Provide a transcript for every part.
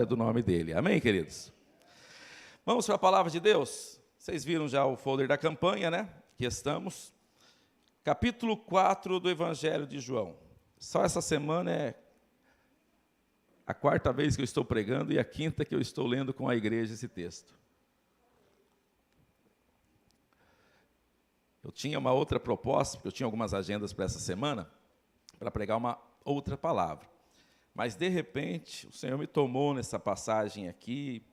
glória do nome dele. Amém, queridos? Vamos para a palavra de Deus? Vocês viram já o folder da campanha, né? Aqui estamos. Capítulo 4 do Evangelho de João. Só essa semana é a quarta vez que eu estou pregando e a quinta que eu estou lendo com a igreja esse texto. Eu tinha uma outra proposta, porque eu tinha algumas agendas para essa semana, para pregar uma outra palavra. Mas, de repente, o Senhor me tomou nessa passagem aqui,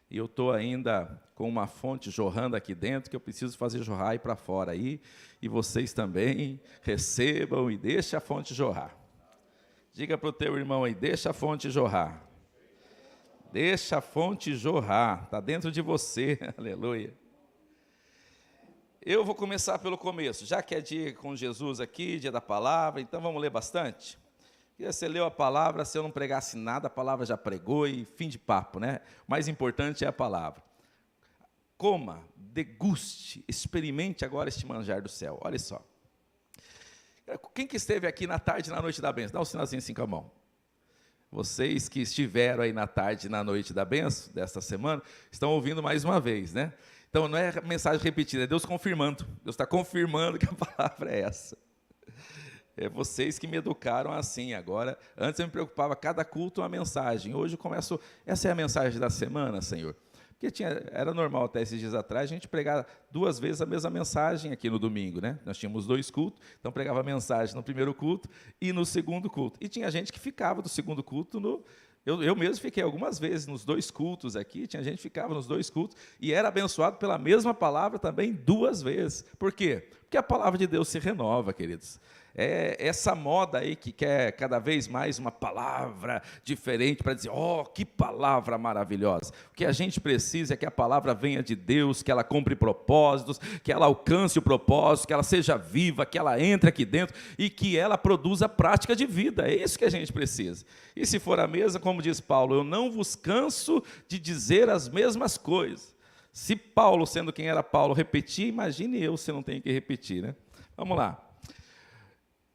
e eu estou ainda com uma fonte jorrando aqui dentro, que eu preciso fazer jorrar aí para fora aí, e vocês também recebam e deixem a fonte jorrar. Diga para o teu irmão aí, deixa a fonte jorrar. Deixa a fonte jorrar, está dentro de você, aleluia. Eu vou começar pelo começo, já que é dia com Jesus aqui, dia da palavra, então vamos ler bastante. Você leu a palavra, se eu não pregasse nada, a palavra já pregou e fim de papo, né? O mais importante é a palavra. Coma, deguste, experimente agora este manjar do céu. Olha só. Quem que esteve aqui na tarde e na noite da bênção? Dá um sinalzinho assim com a mão. Vocês que estiveram aí na tarde e na noite da bênção, desta semana, estão ouvindo mais uma vez, né? Então não é mensagem repetida, é Deus confirmando. Deus está confirmando que a palavra é essa. É vocês que me educaram assim. Agora, antes eu me preocupava, cada culto uma mensagem. Hoje eu começo, essa é a mensagem da semana, Senhor. Porque era normal até esses dias atrás a gente pregar 2 vezes a mesma mensagem aqui no domingo, né? Nós tínhamos 2 cultos, então pregava a mensagem no primeiro culto e no segundo culto. E tinha gente que ficava do segundo culto Eu mesmo fiquei algumas vezes nos 2 cultos aqui, tinha gente que ficava nos 2 cultos e era abençoado pela mesma palavra também 2 vezes. Por quê? Porque a palavra de Deus se renova, queridos. É essa moda aí que quer cada vez mais uma palavra diferente para dizer, que palavra maravilhosa. O que a gente precisa é que a palavra venha de Deus, que ela cumpra propósitos, que ela alcance o propósito, que ela seja viva, que ela entre aqui dentro e que ela produza prática de vida. É isso que a gente precisa. E se for a mesma, como diz Paulo, eu não vos canso de dizer as mesmas coisas. Se Paulo, sendo quem era Paulo, repetir, imagine eu se não tenho que repetir, né? Vamos lá.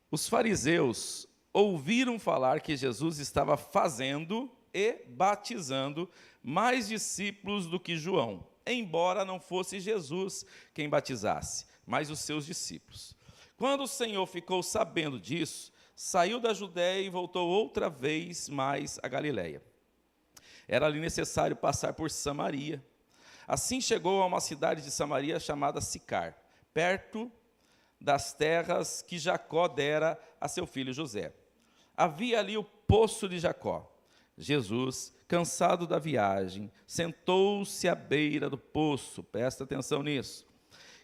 Os fariseus ouviram falar que Jesus estava fazendo e batizando mais discípulos do que João, embora não fosse Jesus quem batizasse, mas os seus discípulos. Quando o Senhor ficou sabendo disso, saiu da Judéia e voltou outra vez mais a Galiléia. Era ali necessário passar por Samaria. Assim chegou a uma cidade de Samaria chamada Sicar, perto das terras que Jacó dera a seu filho José. Havia ali o poço de Jacó. Jesus, cansado da viagem, sentou-se à beira do poço. Presta atenção nisso.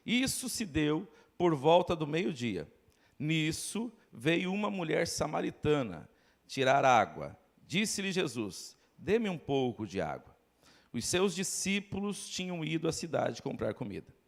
Isso se deu por volta do meio-dia. Nisso veio uma mulher samaritana tirar água. Disse-lhe Jesus, dê-me um pouco de água. Os seus discípulos tinham ido à cidade comprar comida.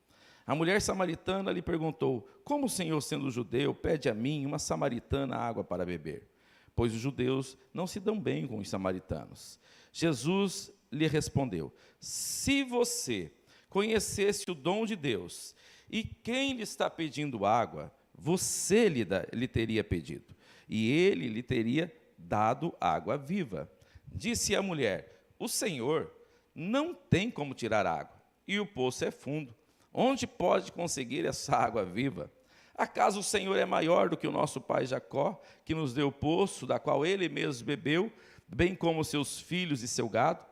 A mulher samaritana lhe perguntou, como o Senhor, sendo judeu, pede a mim, uma samaritana, água para beber? Pois os judeus não se dão bem com os samaritanos. Jesus lhe respondeu, se você conhecesse o dom de Deus e quem lhe está pedindo água, você lhe teria pedido, e ele lhe teria dado água viva. Disse a mulher, o Senhor não tem como tirar água, e o poço é fundo. Onde pode conseguir essa água viva? Acaso o Senhor é maior do que o nosso pai Jacó, que nos deu o poço, da qual ele mesmo bebeu, bem como seus filhos e seu gado?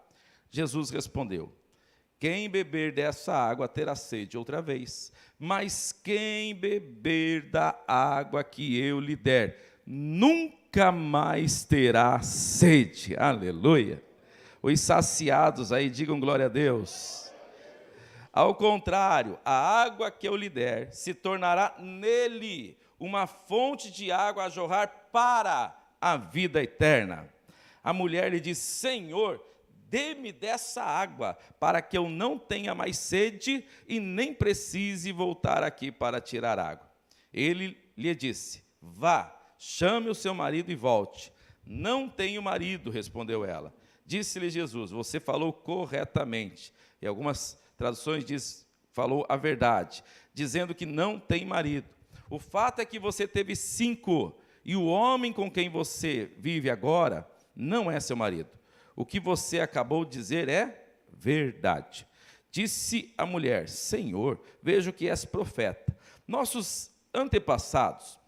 Jesus respondeu, quem beber dessa água terá sede outra vez, mas quem beber da água que eu lhe der, nunca mais terá sede. Aleluia! Os saciados aí, digam glória a Deus. Ao contrário, a água que eu lhe der se tornará nele uma fonte de água a jorrar para a vida eterna. A mulher lhe disse, Senhor, dê-me dessa água, para que eu não tenha mais sede e nem precise voltar aqui para tirar água. Ele lhe disse, vá, chame o seu marido e volte. Não tenho marido, respondeu ela. Disse-lhe Jesus, você falou corretamente. E algumas traduções diz, falou a verdade, dizendo que não tem marido. O fato é que você teve 5, e o homem com quem você vive agora não é seu marido. o que você acabou de dizer é verdade. Disse a mulher: Senhor, vejo que és profeta. Nossos antepassados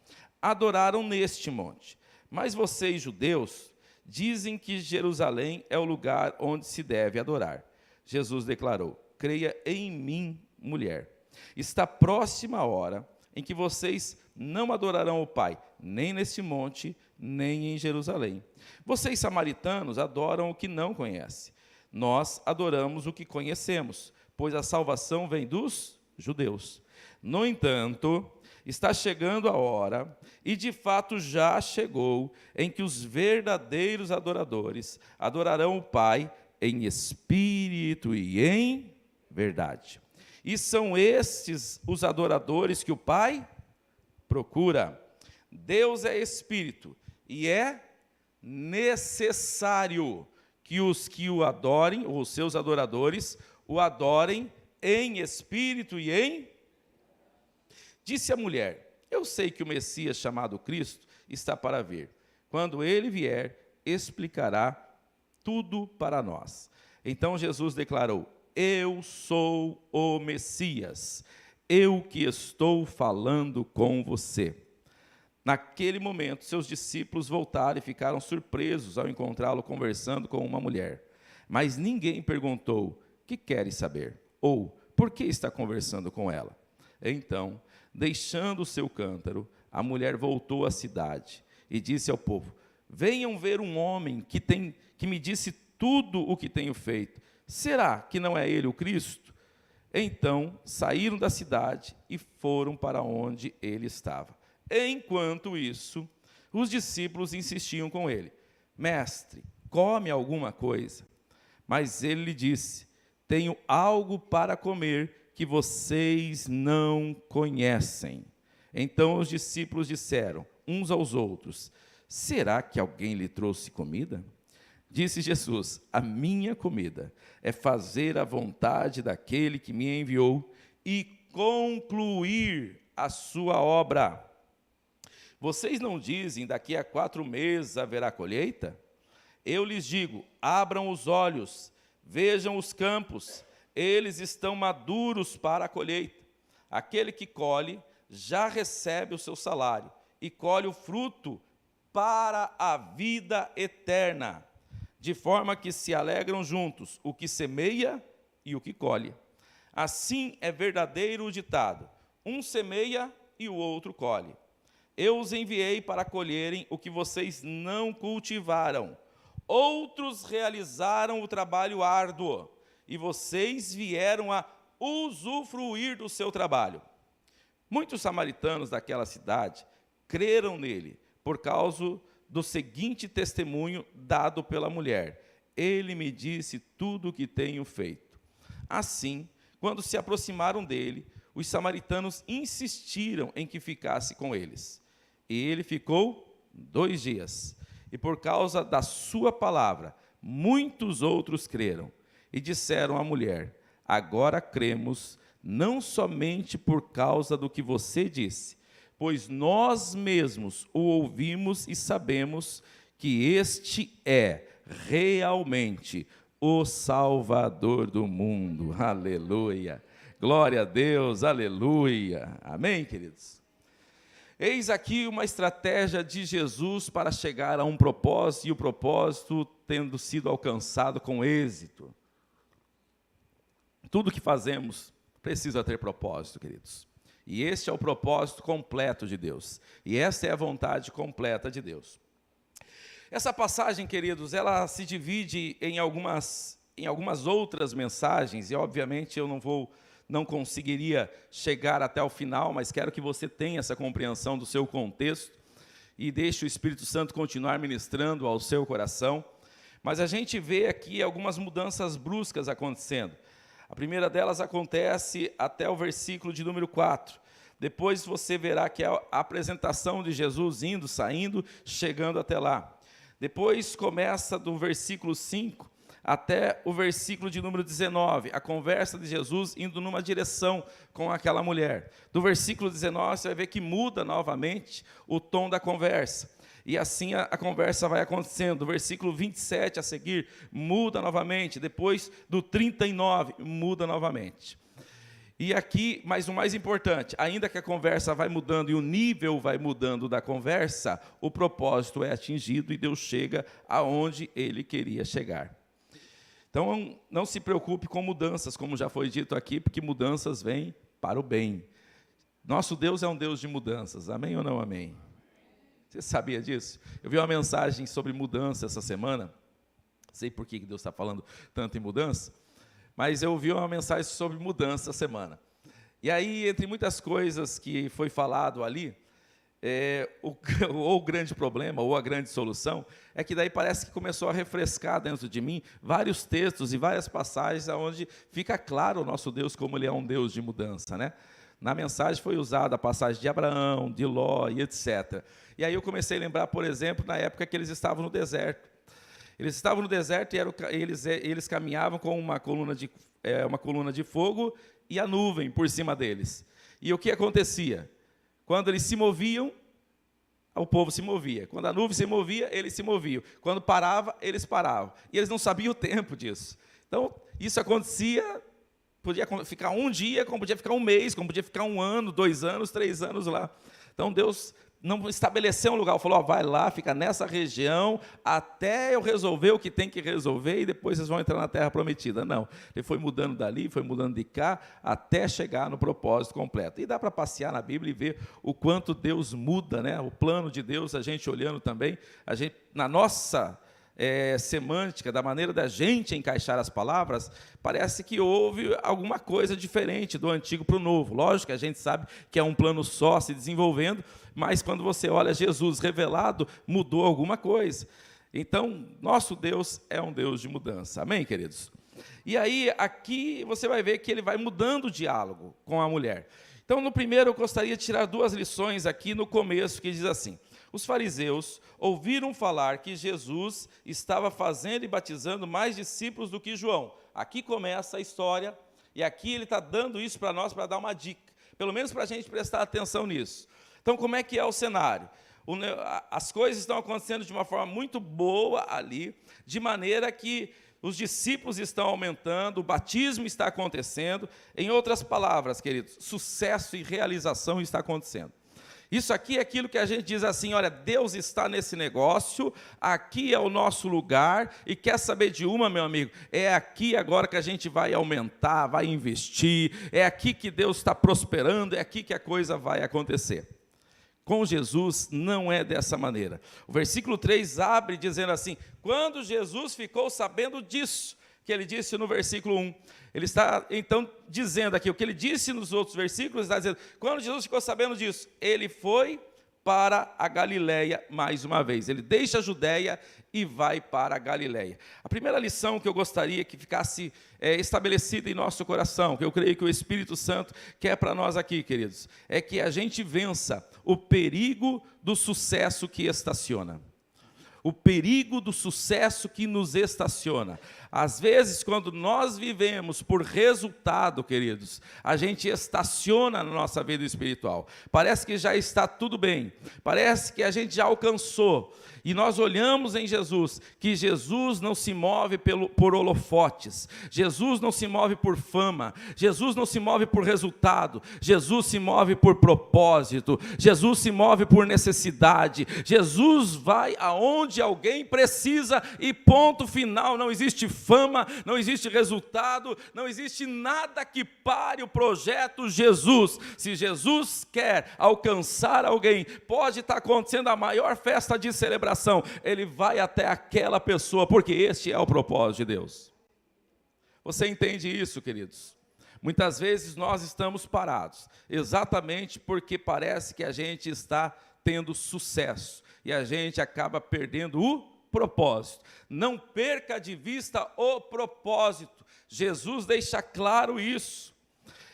adoraram neste monte, mas vocês, judeus, dizem que Jerusalém é o lugar onde se deve adorar. Jesus declarou: creia em mim, mulher. Está próxima a hora em que vocês não adorarão o Pai, nem neste monte, nem em Jerusalém. Vocês, samaritanos, adoram o que não conhecem. Nós adoramos o que conhecemos, pois a salvação vem dos judeus. No entanto, está chegando a hora, e de fato já chegou, em que os verdadeiros adoradores adorarão o Pai em espírito e em verdade. E são estes os adoradores que o Pai procura. Deus é espírito, e é necessário que os que o adorem, ou os seus adoradores, o adorem em espírito e em... Disse a mulher: eu sei que o Messias, chamado Cristo, está para vir. Quando ele vier, explicará tudo para nós. Então Jesus declarou: eu sou o Messias, eu que estou falando com você. Naquele momento, seus discípulos voltaram e ficaram surpresos ao encontrá-lo conversando com uma mulher. Mas ninguém perguntou: que queres saber? Ou, por que está conversando com ela? Então, deixando o seu cântaro, a mulher voltou à cidade e disse ao povo: venham ver um homem que me disse tudo o que tenho feito. Será que não é ele o Cristo? Então, saíram da cidade e foram para onde ele estava. Enquanto isso, os discípulos insistiam com ele: mestre, come alguma coisa. Mas ele lhe disse: tenho algo para comer que vocês não conhecem. Então os discípulos disseram uns aos outros: será que alguém lhe trouxe comida? Disse Jesus: a minha comida é fazer a vontade daquele que me enviou e concluir a sua obra. Vocês não dizem: daqui a 4 meses haverá colheita? Eu lhes digo: abram os olhos, vejam os campos, eles estão maduros para a colheita. Aquele que colhe já recebe o seu salário e colhe o fruto para a vida eterna, de forma que se alegram juntos o que semeia e o que colhe. Assim é verdadeiro o ditado: um semeia e o outro colhe. Eu os enviei para colherem o que vocês não cultivaram. Outros realizaram o trabalho árduo, e vocês vieram a usufruir do seu trabalho. Muitos samaritanos daquela cidade creram nele, por causa do seguinte testemunho dado pela mulher: ele me disse tudo o que tenho feito. Assim, quando se aproximaram dele, os samaritanos insistiram em que ficasse com eles. E ele ficou 2 dias. E por causa da sua palavra, muitos outros creram. E disseram à mulher: agora cremos, não somente por causa do que você disse, pois nós mesmos o ouvimos e sabemos que este é realmente o Salvador do mundo. Aleluia! Glória a Deus, aleluia! Amém, queridos? Eis aqui uma estratégia de Jesus para chegar a um propósito, e o propósito tendo sido alcançado com êxito. Tudo que fazemos precisa ter propósito, queridos. E este é o propósito completo de Deus. E essa é a vontade completa de Deus. Essa passagem, queridos, ela se divide em algumas outras mensagens, e obviamente eu não conseguiria chegar até o final, mas quero que você tenha essa compreensão do seu contexto e deixe o Espírito Santo continuar ministrando ao seu coração. Mas a gente vê aqui algumas mudanças bruscas acontecendo. A primeira delas acontece até o versículo de número 4. Depois você verá que é a apresentação de Jesus indo, saindo, chegando até lá. Depois começa do versículo 5 até o versículo de número 19, a conversa de Jesus indo numa direção com aquela mulher. Do versículo 19, você vai ver que muda novamente o tom da conversa. E assim a conversa vai acontecendo. O versículo 27 a seguir muda novamente. Depois do 39, muda novamente. E aqui, mas o mais importante, ainda que a conversa vai mudando e o nível vai mudando da conversa, o propósito é atingido e Deus chega aonde Ele queria chegar. Então, não se preocupe com mudanças, como já foi dito aqui, porque mudanças vêm para o bem. Nosso Deus é um Deus de mudanças, amém ou não amém? Você sabia disso? Eu vi uma mensagem sobre mudança essa semana, não sei por que Deus está falando tanto em mudança, mas eu vi uma mensagem sobre mudança essa semana. E aí, entre muitas coisas que foi falado ali, o grande problema, ou a grande solução, é que daí parece que começou a refrescar dentro de mim vários textos e várias passagens onde fica claro o nosso Deus como Ele é um Deus de mudança, né? Na mensagem foi usada a passagem de Abraão, de Ló e etc. E aí eu comecei a lembrar, por exemplo, na época que eles estavam no deserto. Eles estavam no deserto e eles caminhavam com uma coluna de fogo e a nuvem por cima deles. E o que acontecia? Quando eles se moviam, o povo se movia. Quando a nuvem se movia, eles se moviam. Quando parava, eles paravam. E eles não sabiam o tempo disso. Então, isso acontecia, podia ficar um dia, como podia ficar um mês, como podia ficar 1 ano, 2 anos, 3 anos lá. Então, Deus não estabeleceu um lugar, falou, vai lá, fica nessa região, até eu resolver o que tem que resolver, e depois vocês vão entrar na terra prometida. Não, ele foi mudando dali, foi mudando de cá, até chegar no propósito completo. E dá para passear na Bíblia e ver o quanto Deus muda, né? O plano de Deus, a gente olhando também, na nossa semântica, da maneira da gente encaixar as palavras, parece que houve alguma coisa diferente do antigo para o novo. Lógico que a gente sabe que é um plano só se desenvolvendo, mas quando você olha Jesus revelado, mudou alguma coisa. Então, nosso Deus é um Deus de mudança. Amém, queridos? E aí, aqui você vai ver que ele vai mudando o diálogo com a mulher. Então, no primeiro, eu gostaria de tirar 2 lições aqui no começo, que diz assim: os fariseus ouviram falar que Jesus estava fazendo e batizando mais discípulos do que João. Aqui começa a história, e aqui ele está dando isso para nós, para dar uma dica, pelo menos para a gente prestar atenção nisso. Então, como é que é o cenário? As coisas estão acontecendo de uma forma muito boa ali, de maneira que os discípulos estão aumentando, o batismo está acontecendo. Em outras palavras, queridos, sucesso e realização está acontecendo. Isso aqui é aquilo que a gente diz assim, olha, Deus está nesse negócio, aqui é o nosso lugar, e quer saber de uma, meu amigo? É aqui agora que a gente vai aumentar, vai investir, é aqui que Deus está prosperando, é aqui que a coisa vai acontecer. Com Jesus não é dessa maneira. O versículo 3 abre dizendo assim, quando Jesus ficou sabendo disso, que ele disse no versículo 1, ele está então dizendo aqui, o que ele disse nos outros versículos, está dizendo, quando Jesus ficou sabendo disso, ele foi para a Galileia mais uma vez, ele deixa a Judéia e vai para a Galileia. A primeira lição que eu gostaria que ficasse estabelecida em nosso coração, que eu creio que o Espírito Santo quer para nós aqui, queridos, é que a gente vença o perigo do sucesso que estaciona. O perigo do sucesso que nos estaciona. Às vezes, quando nós vivemos por resultado, queridos, a gente estaciona na nossa vida espiritual. Parece que já está tudo bem, parece que a gente já alcançou. E nós olhamos em Jesus, que Jesus não se move por holofotes, Jesus não se move por fama, Jesus não se move por resultado, Jesus se move por propósito, Jesus se move por necessidade, Jesus vai aonde alguém precisa e ponto final, não existe fama, não existe resultado, não existe nada que pare o projeto Jesus. Se Jesus quer alcançar alguém, pode estar acontecendo a maior festa de celebração, ele vai até aquela pessoa, porque este é o propósito de Deus. Você entende isso, queridos? Muitas vezes nós estamos parados, exatamente porque parece que a gente está tendo sucesso, e a gente acaba perdendo o propósito. Não perca de vista o propósito, Jesus deixa claro isso.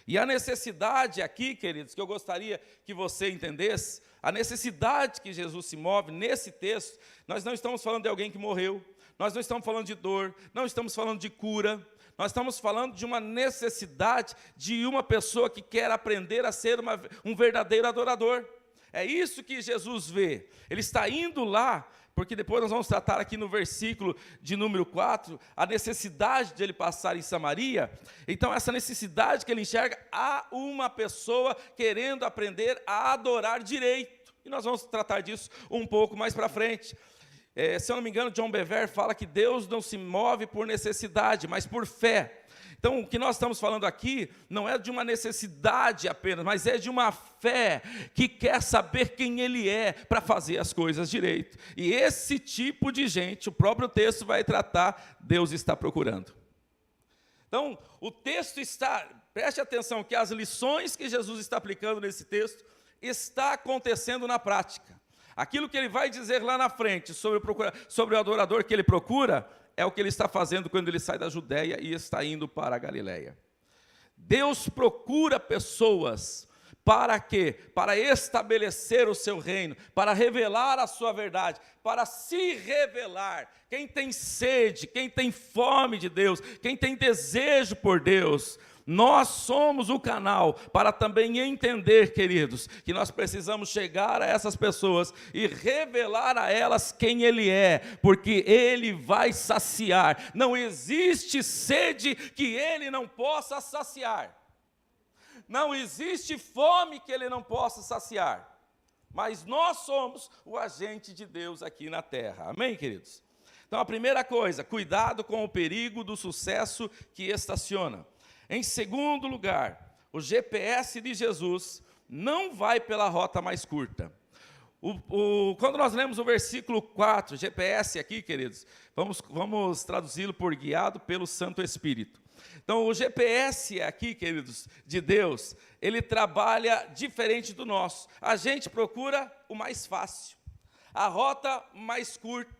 E a necessidade aqui, queridos, que eu gostaria que você entendesse, a necessidade que Jesus se move nesse texto, nós não estamos falando de alguém que morreu, nós não estamos falando de dor, não estamos falando de cura, nós estamos falando de uma necessidade de uma pessoa que quer aprender a ser um verdadeiro adorador. É isso que Jesus vê. Ele está indo lá, porque depois nós vamos tratar aqui no versículo de número 4, a necessidade de ele passar em Samaria. Então, essa necessidade que ele enxerga, há uma pessoa querendo aprender a adorar direito. E nós vamos tratar disso um pouco mais para frente. Se eu não me engano, John Bevere fala que Deus não se move por necessidade, mas por fé. Então, o que nós estamos falando aqui não é de uma necessidade apenas, mas é de uma fé que quer saber quem Ele é para fazer as coisas direito. E esse tipo de gente, o próprio texto vai tratar, Deus está procurando. Então, o texto está, preste atenção, que as lições que Jesus está aplicando nesse texto, está acontecendo na prática. Aquilo que ele vai dizer lá na frente sobre o adorador que ele procura, é o que ele está fazendo quando ele sai da Judéia e está indo para a Galileia. Deus procura pessoas para quê? Para estabelecer o seu reino, para revelar a sua verdade, para se revelar. Quem tem sede, quem tem fome de Deus, quem tem desejo por Deus, nós somos o canal para também entender, queridos, que nós precisamos chegar a essas pessoas e revelar a elas quem Ele é, porque Ele vai saciar. Não existe sede que Ele não possa saciar. Não existe fome que Ele não possa saciar. Mas nós somos o agente de Deus aqui na terra. Amém, queridos? Então, a primeira coisa, cuidado com o perigo do sucesso que estaciona. Em segundo lugar, o GPS de Jesus não vai pela rota mais curta. Quando nós lemos o versículo 4, GPS aqui, queridos, vamos traduzi-lo por guiado pelo Santo Espírito. Então, o GPS aqui, queridos, de Deus, ele trabalha diferente do nosso. A gente procura o mais fácil, a rota mais curta.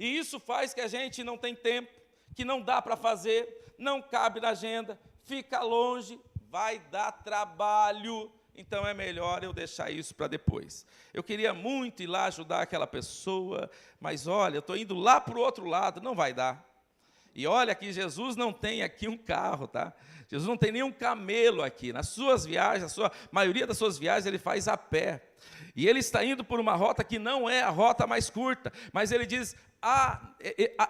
E isso faz que a gente não tem tempo, que não dá para fazer, não cabe na agenda, fica longe, vai dar trabalho, então é melhor eu deixar isso para depois. Eu queria muito ir lá ajudar aquela pessoa, mas olha, eu estou indo lá para o outro lado, não vai dar. E olha que Jesus não tem aqui um carro, tá? Jesus não tem nenhum camelo aqui. Nas suas viagens, a maioria das suas viagens ele faz a pé. E ele está indo por uma rota que não é a rota mais curta, mas ele diz,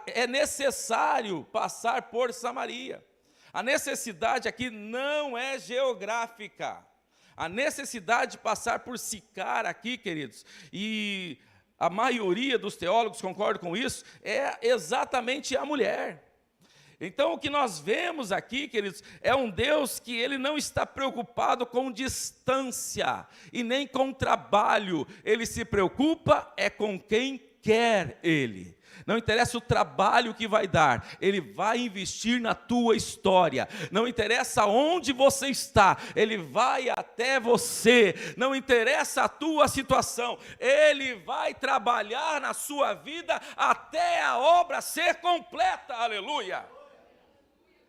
é necessário passar por Samaria. A necessidade aqui não é geográfica. A necessidade de passar por Sicar aqui, queridos, e a maioria dos teólogos concorda com isso, é exatamente a mulher. Então, o que nós vemos aqui, queridos, é um Deus que ele não está preocupado com distância e nem com trabalho. Ele se preocupa com quem quer Ele. Não interessa o trabalho que vai dar, Ele vai investir na tua história. Não interessa onde você está, Ele vai até você. Não interessa a tua situação, Ele vai trabalhar na sua vida até a obra ser completa. Aleluia!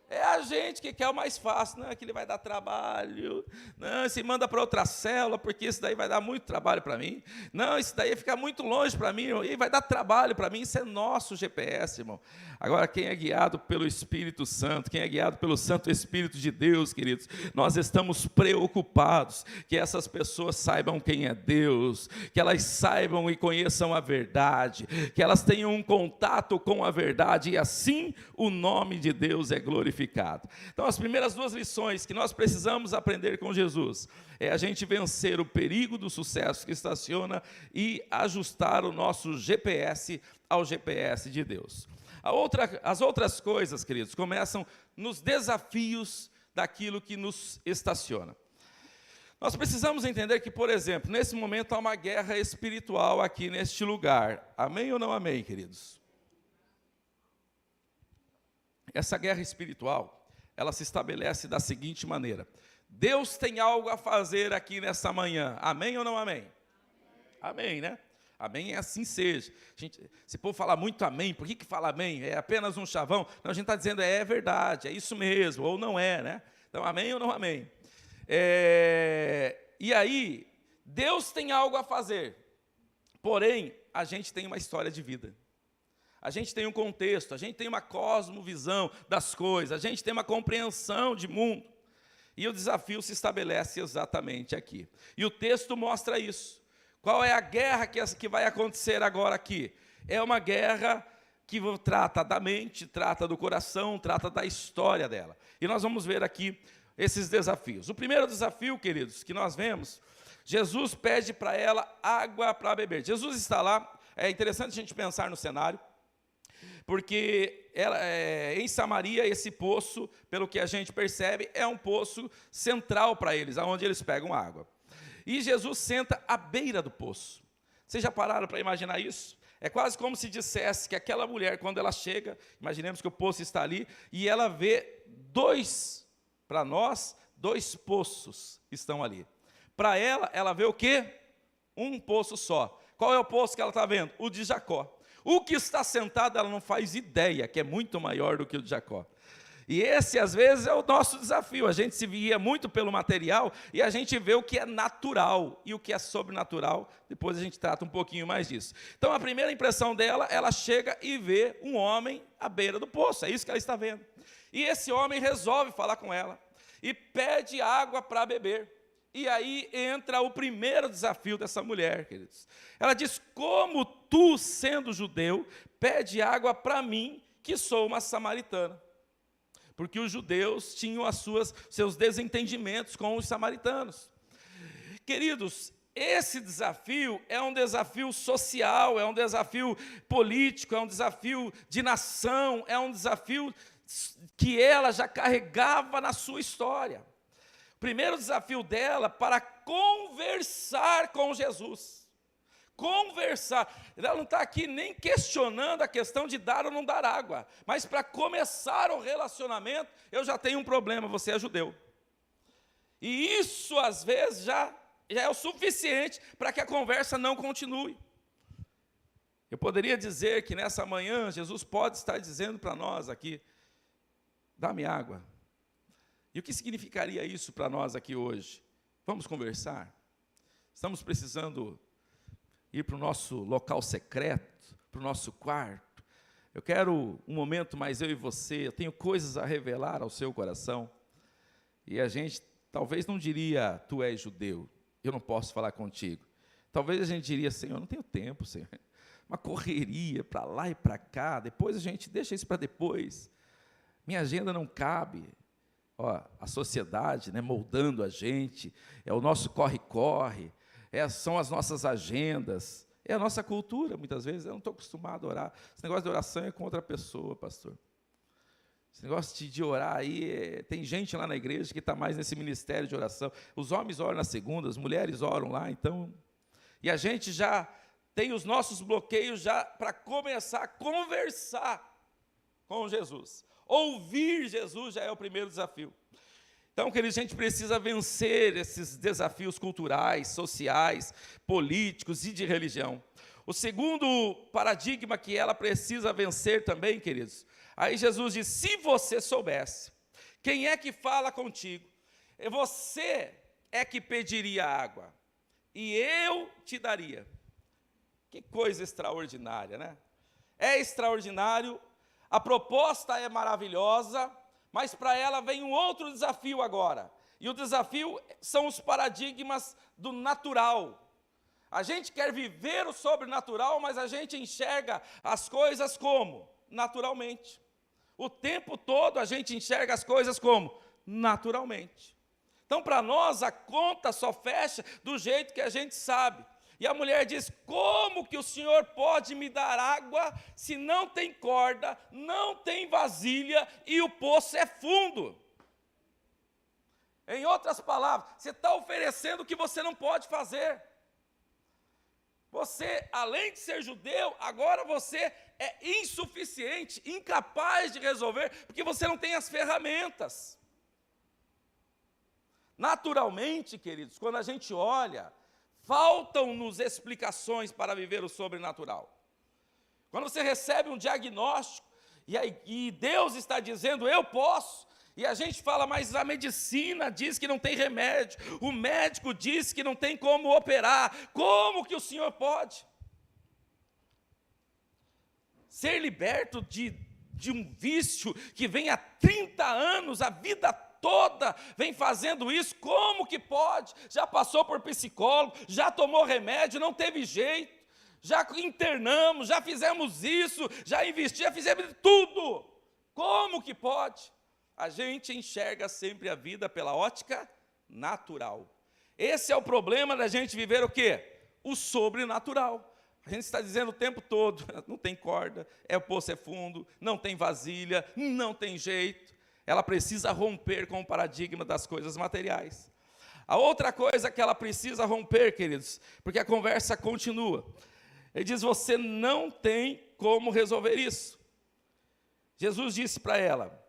É a gente que quer o mais fácil, não, que ele vai dar trabalho, não, se manda para outra célula, porque isso daí vai dar muito trabalho para mim, não, isso daí fica muito longe para mim, e vai dar trabalho para mim, isso é nosso GPS, irmão. Agora, quem é guiado pelo Espírito Santo, quem é guiado pelo Santo Espírito de Deus, queridos, nós estamos preocupados que essas pessoas saibam quem é Deus, que elas saibam e conheçam a verdade, que elas tenham um contato com a verdade, e assim o nome de Deus é glorificado. Então, as primeiras duas lições que nós precisamos aprender com Jesus é a gente vencer o perigo do sucesso que estaciona e ajustar o nosso GPS ao GPS de Deus. As outras coisas, queridos, começam nos desafios daquilo que nos estaciona. Nós precisamos entender que, por exemplo, nesse momento há uma guerra espiritual aqui neste lugar. Amém ou não amém, queridos? Essa guerra espiritual, ela se estabelece da seguinte maneira: Deus tem algo a fazer aqui nessa manhã. Amém ou não amém? Amém, né? Amém, assim seja. Se o povo falar muito amém, por que fala amém? É apenas um chavão? Não, a gente está dizendo é verdade, é isso mesmo, ou não é, né? Então, amém ou não amém? E aí, Deus tem algo a fazer, porém, a gente tem uma história de vida. A gente tem um contexto, a gente tem uma cosmovisão das coisas, a gente tem uma compreensão de mundo. E o desafio se estabelece exatamente aqui. E o texto mostra isso. Qual é a guerra que vai acontecer agora aqui? É uma guerra que trata da mente, trata do coração, trata da história dela. E nós vamos ver aqui esses desafios. O primeiro desafio, queridos, que nós vemos, Jesus pede para ela água para beber. Jesus está lá, é interessante a gente pensar no cenário, porque em Samaria, esse poço, pelo que a gente percebe, é um poço central para eles, onde eles pegam água. E Jesus senta à beira do poço. Vocês já pararam para imaginar isso? É quase como se dissesse que aquela mulher, quando ela chega, imaginemos que o poço está ali, e ela vê para nós, dois poços estão ali. Para ela vê o quê? Um poço só. Qual é o poço que ela está vendo? O de Jacó. O que está sentado, ela não faz ideia, que é muito maior do que o de Jacó. E esse, às vezes, é o nosso desafio. A gente se guia muito pelo material e a gente vê o que é natural e o que é sobrenatural. Depois a gente trata um pouquinho mais disso. Então, a primeira impressão dela, ela chega e vê um homem à beira do poço. É isso que ela está vendo. E esse homem resolve falar com ela e pede água para beber. E aí entra o primeiro desafio dessa mulher, queridos. Ela diz: como tu, sendo judeu, pede água para mim, que sou uma samaritana? Porque os judeus tinham seus desentendimentos com os samaritanos. Queridos, esse desafio é um desafio social, é um desafio político, é um desafio de nação, é um desafio que ela já carregava na sua história. O primeiro desafio dela para conversar com Jesus. Conversar. Ela não está aqui nem questionando a questão de dar ou não dar água. Mas para começar o relacionamento, eu já tenho um problema, você é judeu. E isso, às vezes, já é o suficiente para que a conversa não continue. Eu poderia dizer que nessa manhã, Jesus pode estar dizendo para nós aqui: dá-me água. E o que significaria isso para nós aqui hoje? Vamos conversar? Estamos precisando ir para o nosso local secreto, para o nosso quarto. Eu quero um momento mais eu e você, eu tenho coisas a revelar ao seu coração. E a gente talvez não diria: tu és judeu, eu não posso falar contigo. Talvez a gente diria: Senhor, não tenho tempo, Senhor. Uma correria para lá e para cá, depois a gente deixa isso para depois. Minha agenda não cabe. Ó, a sociedade, né, moldando a gente, é o nosso corre-corre, são as nossas agendas, é a nossa cultura, muitas vezes. Eu não estou acostumado a orar. Esse negócio de oração é com outra pessoa, pastor. Esse negócio de orar aí, tem gente lá na igreja que está mais nesse ministério de oração. Os homens oram na segunda, as mulheres oram lá, então. E a gente já tem os nossos bloqueios já para começar a conversar com Jesus. Ouvir Jesus já é o primeiro desafio. Então, queridos, a gente precisa vencer esses desafios culturais, sociais, políticos e de religião. O segundo paradigma que ela precisa vencer também, queridos, aí Jesus diz: se você soubesse quem é que fala contigo, você é que pediria água, e eu te daria. Que coisa extraordinária, né? É extraordinário. A proposta é maravilhosa, mas para ela vem um outro desafio agora. E o desafio são os paradigmas do natural. A gente quer viver o sobrenatural, mas a gente enxerga as coisas como? Naturalmente. O tempo todo a gente enxerga as coisas como? Naturalmente. Então, para nós, a conta só fecha do jeito que a gente sabe. E a mulher diz: como que o Senhor pode me dar água se não tem corda, não tem vasilha e o poço é fundo? Em outras palavras, você está oferecendo o que você não pode fazer. Você, além de ser judeu, agora você é insuficiente, incapaz de resolver, porque você não tem as ferramentas. Naturalmente, queridos, quando a gente olha, faltam-nos explicações para viver o sobrenatural. Quando você recebe um diagnóstico, e Deus está dizendo: eu posso, e a gente fala: mas a medicina diz que não tem remédio, o médico diz que não tem como operar, como que o Senhor pode? Ser liberto de um vício que vem há 30 anos, a vida toda, vem fazendo isso, como que pode? Já passou por psicólogo, já tomou remédio, não teve jeito, já internamos, já fizemos isso, já investimos, já fizemos tudo. Como que pode? A gente enxerga sempre a vida pela ótica natural. Esse é o problema da gente viver o quê? O sobrenatural. A gente está dizendo o tempo todo, não tem corda, o poço é fundo, não tem vasilha, não tem jeito. Ela precisa romper com o paradigma das coisas materiais. A outra coisa que ela precisa romper, queridos, porque a conversa continua. Ele diz, você não tem como resolver isso. Jesus disse para ela,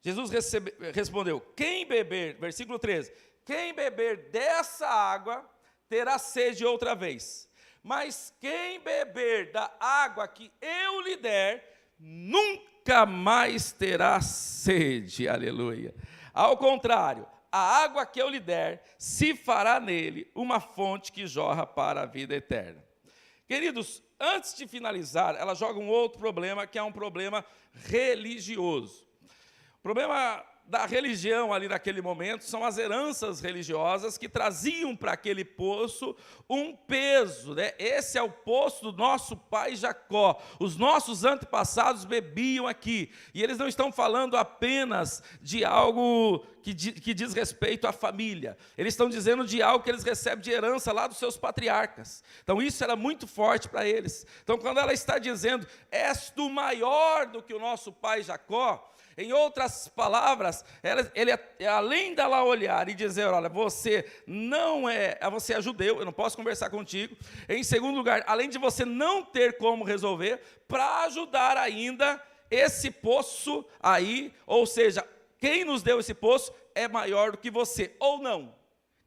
Jesus respondeu, quem beber, versículo 13, quem beber dessa água terá sede outra vez, mas quem beber da água que eu lhe der, nunca mais terá sede, aleluia. Ao contrário, a água que eu lhe der, se fará nele uma fonte que jorra para a vida eterna. Queridos, antes de finalizar, ela joga um outro problema, que é um problema religioso. O problema da religião ali naquele momento são as heranças religiosas que traziam para aquele poço um peso, né? Esse é o poço do nosso pai Jacó. Os nossos antepassados bebiam aqui. E eles não estão falando apenas de algo que diz respeito à família. Eles estão dizendo de algo que eles recebem de herança lá dos seus patriarcas. Então isso era muito forte para eles. Então quando ela está dizendo, és tu maior do que o nosso pai Jacó, em outras palavras, além dela olhar e dizer, olha, você é judeu, eu não posso conversar contigo. Em segundo lugar, além de você não ter como resolver, para ajudar ainda esse poço aí, ou seja, quem nos deu esse poço é maior do que você, ou não.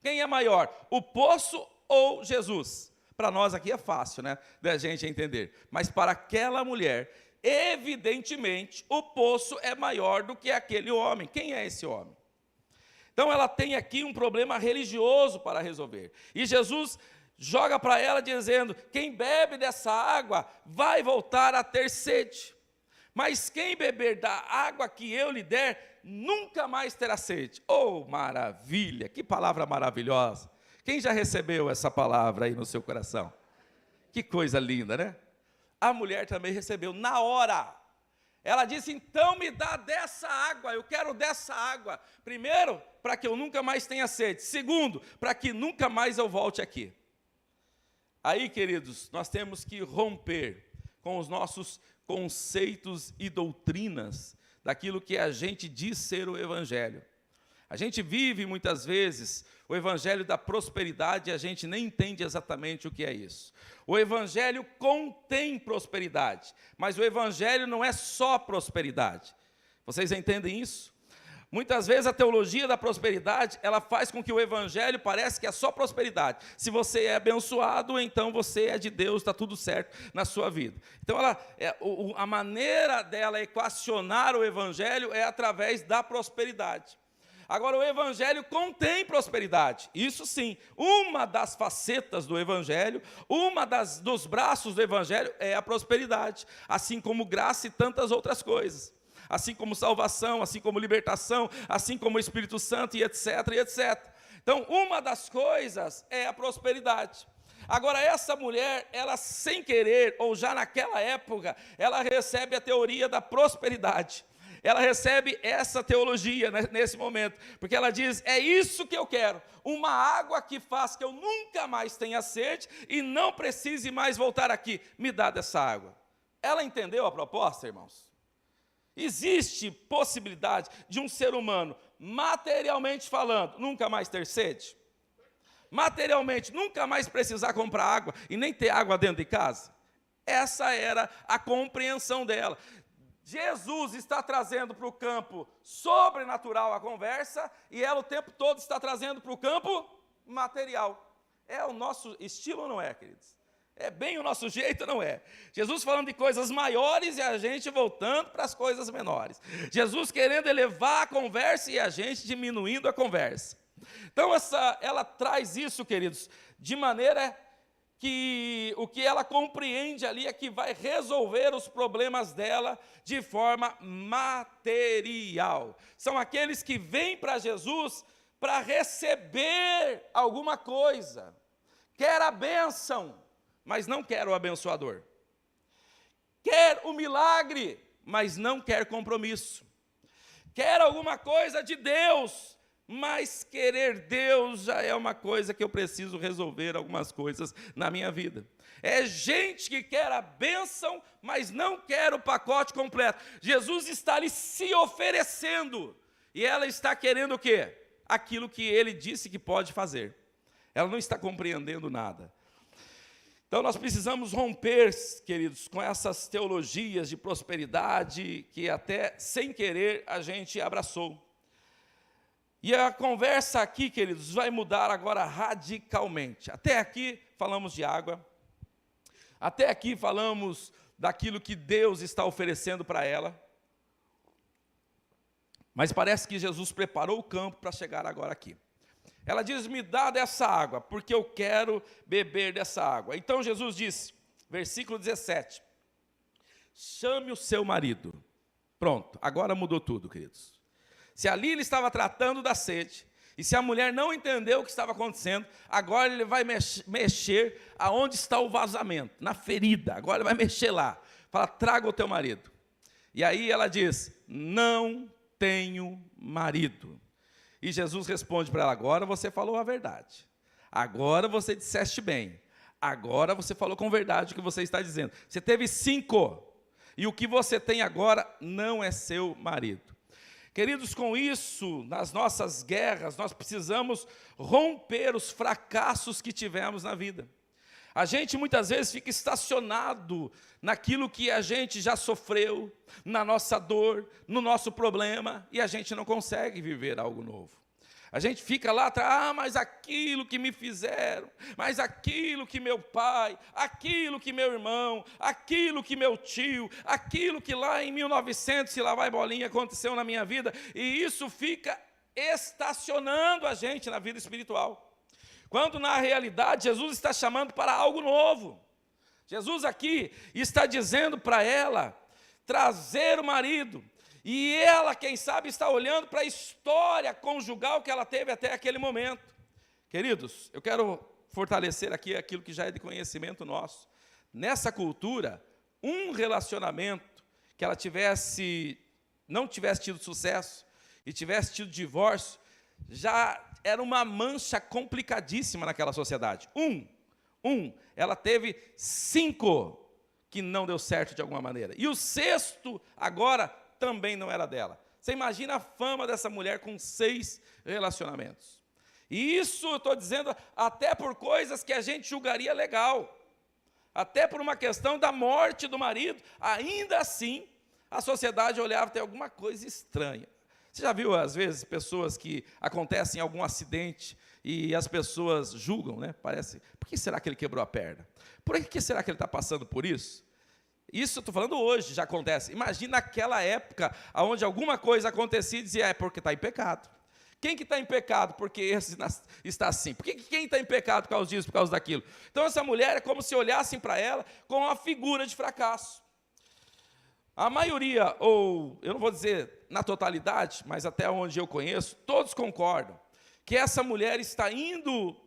Quem é maior, o poço ou Jesus? Para nós aqui é fácil, né, da gente entender. Mas para aquela mulher, evidentemente, o poço é maior do que aquele homem. Quem é esse homem? Então, ela tem aqui um problema religioso para resolver. E Jesus joga para ela dizendo, quem bebe dessa água vai voltar a ter sede. Mas quem beber da água que eu lhe der, nunca mais terá sede. Oh, maravilha! Que palavra maravilhosa! Quem já recebeu essa palavra aí no seu coração? Que coisa linda, né? A mulher também recebeu na hora. Ela disse, então me dá dessa água, eu quero dessa água. Primeiro, para que eu nunca mais tenha sede. Segundo, para que nunca mais eu volte aqui. Aí, queridos, nós temos que romper com os nossos conceitos e doutrinas daquilo que a gente diz ser o Evangelho. A gente vive muitas vezes o evangelho da prosperidade e a gente nem entende exatamente o que é isso. O evangelho contém prosperidade, mas o evangelho não é só prosperidade. Vocês entendem isso? Muitas vezes a teologia da prosperidade, ela faz com que o evangelho pareça que é só prosperidade. Se você é abençoado, então você é de Deus, está tudo certo na sua vida. Então a maneira dela equacionar o evangelho é através da prosperidade. Agora, o evangelho contém prosperidade, isso sim, uma das facetas do evangelho, dos braços do evangelho é a prosperidade, assim como graça e tantas outras coisas, assim como salvação, assim como libertação, assim como o Espírito Santo e etc, e etc. Então, uma das coisas é a prosperidade. Agora, essa mulher, ela sem querer, ou já naquela época, ela recebe a teoria da prosperidade. Ela recebe essa teologia nesse momento, porque ela diz, é isso que eu quero, uma água que faz que eu nunca mais tenha sede e não precise mais voltar aqui, me dá dessa água. Ela entendeu a proposta, irmãos? Existe possibilidade de um ser humano, materialmente falando, nunca mais ter sede? Materialmente, nunca mais precisar comprar água e nem ter água dentro de casa? Essa era a compreensão dela. Jesus está trazendo para o campo sobrenatural a conversa e ela o tempo todo está trazendo para o campo material. É o nosso estilo ou não é, queridos? É bem o nosso jeito, não é? Jesus falando de coisas maiores e a gente voltando para as coisas menores. Jesus querendo elevar a conversa e a gente diminuindo a conversa. Então ela traz isso, queridos, de maneira que o que ela compreende ali é que vai resolver os problemas dela de forma material. São aqueles que vêm para Jesus para receber alguma coisa. Quer a bênção, mas não quer o abençoador. Quer o milagre, mas não quer compromisso. Quer alguma coisa de Deus, mas querer Deus já é uma coisa que eu preciso resolver algumas coisas na minha vida. É gente que quer a bênção, mas não quer o pacote completo. Jesus está ali se oferecendo, e ela está querendo o quê? Aquilo que ele disse que pode fazer. Ela não está compreendendo nada. Então nós precisamos romper, queridos, com essas teologias de prosperidade que até sem querer a gente abraçou. E a conversa aqui, queridos, vai mudar agora radicalmente. Até aqui falamos de água, até aqui falamos daquilo que Deus está oferecendo para ela. Mas parece que Jesus preparou o campo para chegar agora aqui. Ela diz, me dá dessa água, porque eu quero beber dessa água. Então Jesus disse, versículo 17, chame o seu marido. Pronto, agora mudou tudo, queridos. Se ali ele estava tratando da sede, e se a mulher não entendeu o que estava acontecendo, agora ele vai mexer aonde está o vazamento, na ferida, agora ele vai mexer lá. Fala, traga o teu marido. E aí ela diz, não tenho marido. E Jesus responde para ela, agora você falou a verdade, agora você disseste bem, agora você falou com verdade o que você está dizendo. Você teve 5, e o que você tem agora não é seu marido. Queridos, com isso, nas nossas guerras, nós precisamos romper os fracassos que tivemos na vida. A gente muitas vezes fica estacionado naquilo que a gente já sofreu, na nossa dor, no nosso problema, e a gente não consegue viver algo novo. A gente fica lá atrás, mas aquilo que me fizeram, mas aquilo que meu pai, aquilo que meu irmão, aquilo que meu tio, aquilo que lá em 1900, se lá vai bolinha, aconteceu na minha vida, e isso fica estacionando a gente na vida espiritual. Quando na realidade Jesus está chamando para algo novo. Jesus aqui está dizendo para ela trazer o marido. E ela, quem sabe, está olhando para a história conjugal que ela teve até aquele momento. Queridos, eu quero fortalecer aqui aquilo que já é de conhecimento nosso. Nessa cultura, um relacionamento que ela não tivesse tido sucesso e tivesse tido divórcio, já era uma mancha complicadíssima naquela sociedade. Ela teve 5 que não deu certo de alguma maneira. E o 6º, agora, também não era dela. Você imagina a fama dessa mulher com 6 relacionamentos. E isso eu estou dizendo até por coisas que a gente julgaria legal. Até por uma questão da morte do marido. Ainda assim, a sociedade olhava até alguma coisa estranha. Você já viu, às vezes, pessoas que acontecem algum acidente e as pessoas julgam, né? Parece, por que será que ele quebrou a perna? Por que será que ele está passando por isso? Isso eu estou falando hoje, já acontece. Imagina aquela época onde alguma coisa acontecia e dizia, é porque está em pecado. Quem que está em pecado porque esse está assim? Por que quem está em pecado por causa disso, por causa daquilo? Então essa mulher é como se olhassem para ela com uma figura de fracasso. A maioria, ou eu não vou dizer na totalidade, mas até onde eu conheço, todos concordam que essa mulher está indo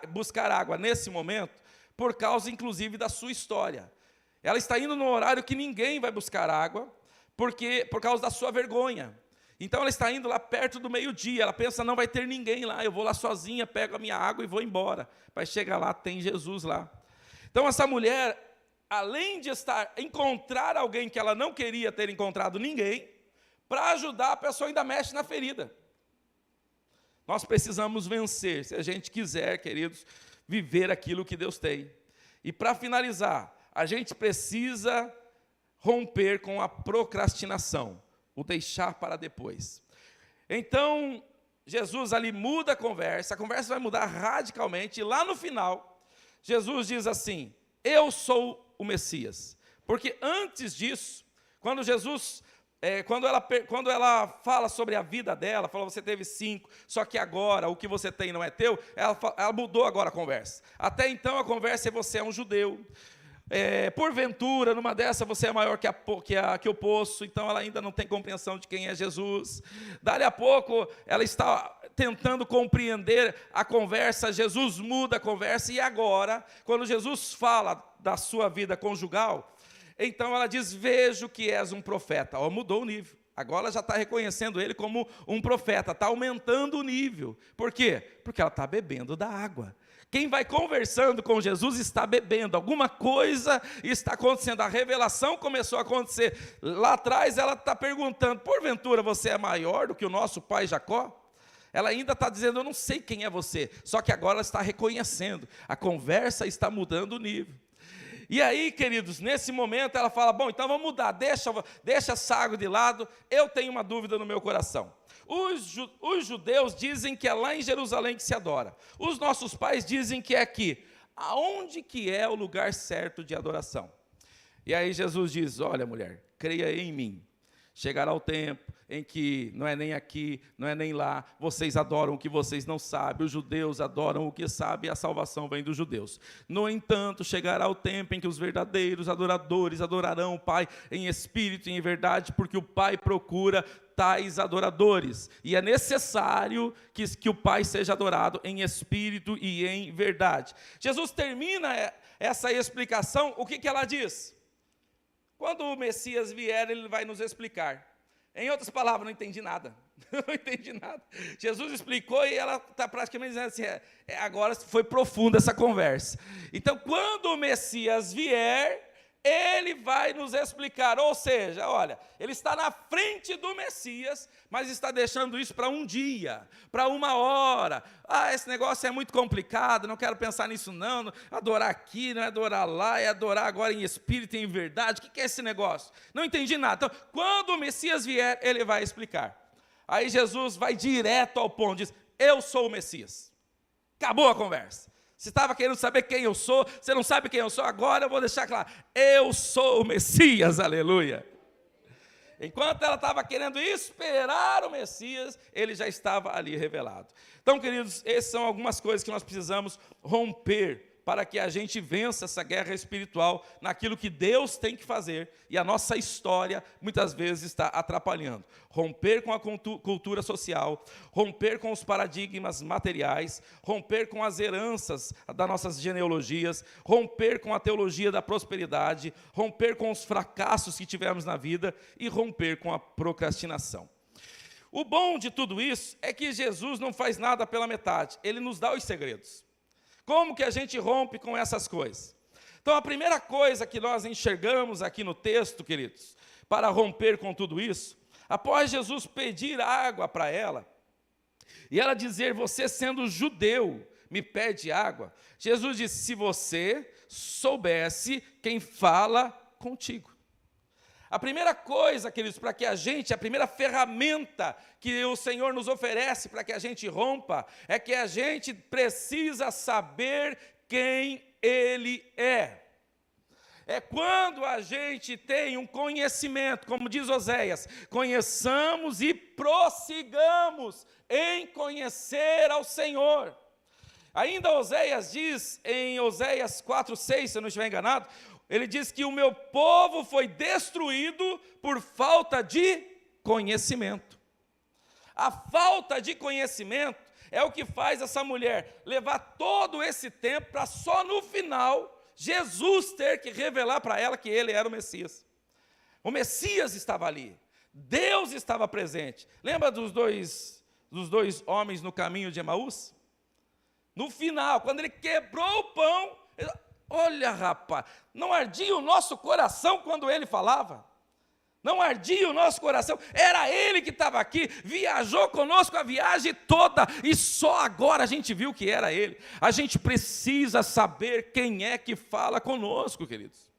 buscar água nesse momento por causa, inclusive, da sua história. Ela está indo no horário que ninguém vai buscar água, por causa da sua vergonha. Então ela está indo lá perto do meio-dia, ela pensa, não vai ter ninguém lá, eu vou lá sozinha, pego a minha água e vou embora. Vai chegar lá, tem Jesus lá. Então essa mulher, além de encontrar alguém que ela não queria ter encontrado ninguém, para ajudar, a pessoa ainda mexe na ferida. Nós precisamos vencer, se a gente quiser, queridos, viver aquilo que Deus tem. E para finalizar, a gente precisa romper com a procrastinação, o deixar para depois. Então, Jesus ali muda a conversa vai mudar radicalmente, e lá no final, Jesus diz assim, eu sou o Messias. Porque antes disso, quando Jesus quando ela fala sobre a vida dela, fala, você teve 5, só que agora o que você tem não é teu, ela mudou agora a conversa. Até então a conversa é você é um judeu. Porventura, numa dessa você é maior que o poço, então ela ainda não tem compreensão de quem é Jesus. Dali a pouco ela está tentando compreender a conversa, Jesus muda a conversa, e agora, quando Jesus fala da sua vida conjugal, então ela diz, vejo que és um profeta. Mudou o nível, agora ela já está reconhecendo ele como um profeta, está aumentando o nível. Por quê? Porque ela está bebendo da água. Quem vai conversando com Jesus está bebendo, alguma coisa está acontecendo, a revelação começou a acontecer. Lá atrás ela está perguntando, porventura você é maior do que o nosso pai Jacó? Ela ainda está dizendo, eu não sei quem é você, só que agora ela está reconhecendo, a conversa está mudando o nível. E aí, queridos, nesse momento ela fala, bom, então vamos mudar, deixa essa água de lado, eu tenho uma dúvida no meu coração. Os judeus dizem que é lá em Jerusalém que se adora. Os nossos pais dizem que é aqui. Aonde que é o lugar certo de adoração? E aí Jesus diz, olha mulher, creia em mim. Chegará o tempo em que não é nem aqui, não é nem lá, vocês adoram o que vocês não sabem, os judeus adoram o que sabem, e a salvação vem dos judeus. No entanto, chegará o tempo em que os verdadeiros adoradores adorarão o Pai em espírito e em verdade, porque o Pai procura tais adoradores, e é necessário que o Pai seja adorado em espírito e em verdade. Jesus termina essa explicação, o que ela diz? Quando o Messias vier, ele vai nos explicar. Em outras palavras, não entendi nada. Não entendi nada. Jesus explicou e ela está praticamente dizendo assim, agora foi profunda essa conversa. Então, quando o Messias vier, ele vai nos explicar, ou seja, olha, ele está na frente do Messias, mas está deixando isso para um dia, para uma hora. Esse negócio é muito complicado, não quero pensar nisso não, adorar aqui, não é adorar lá, é adorar agora em espírito e em verdade, o que é esse negócio? Não entendi nada. Então, quando o Messias vier, ele vai explicar. Aí Jesus vai direto ao ponto, diz, eu sou o Messias. Acabou a conversa. Você estava querendo saber quem eu sou, você não sabe quem eu sou, agora eu vou deixar claro, eu sou o Messias, aleluia. Enquanto ela estava querendo esperar o Messias, ele já estava ali revelado. Então, queridos, essas são algumas coisas que nós precisamos romper, para que a gente vença essa guerra espiritual naquilo que Deus tem que fazer, e a nossa história muitas vezes está atrapalhando. Romper com a cultura social, romper com os paradigmas materiais, romper com as heranças das nossas genealogias, romper com a teologia da prosperidade, romper com os fracassos que tivemos na vida e romper com a procrastinação. O bom de tudo isso é que Jesus não faz nada pela metade, ele nos dá os segredos. Como que a gente rompe com essas coisas? Então, a primeira coisa que nós enxergamos aqui no texto, queridos, para romper com tudo isso, após Jesus pedir água para ela, e ela dizer, você sendo judeu, me pede água, Jesus disse, se você soubesse quem fala contigo. A primeira coisa, queridos, para que a primeira ferramenta que o Senhor nos oferece para que a gente rompa, é que a gente precisa saber quem Ele é. É quando a gente tem um conhecimento, como diz Oséias, conheçamos e prossigamos em conhecer ao Senhor. Ainda Oséias diz, em Oséias 4:6, se eu não estiver enganado, ele diz que o meu povo foi destruído por falta de conhecimento. A falta de conhecimento é o que faz essa mulher levar todo esse tempo para só no final Jesus ter que revelar para ela que ele era o Messias. O Messias estava ali, Deus estava presente. Lembra dos dois homens no caminho de Emaús? No final, quando ele quebrou o pão, olha, rapaz, não ardia o nosso coração quando ele falava? Não ardia o nosso coração? Era ele que estava aqui, viajou conosco a viagem toda, e só agora a gente viu que era ele. A gente precisa saber quem é que fala conosco, queridos.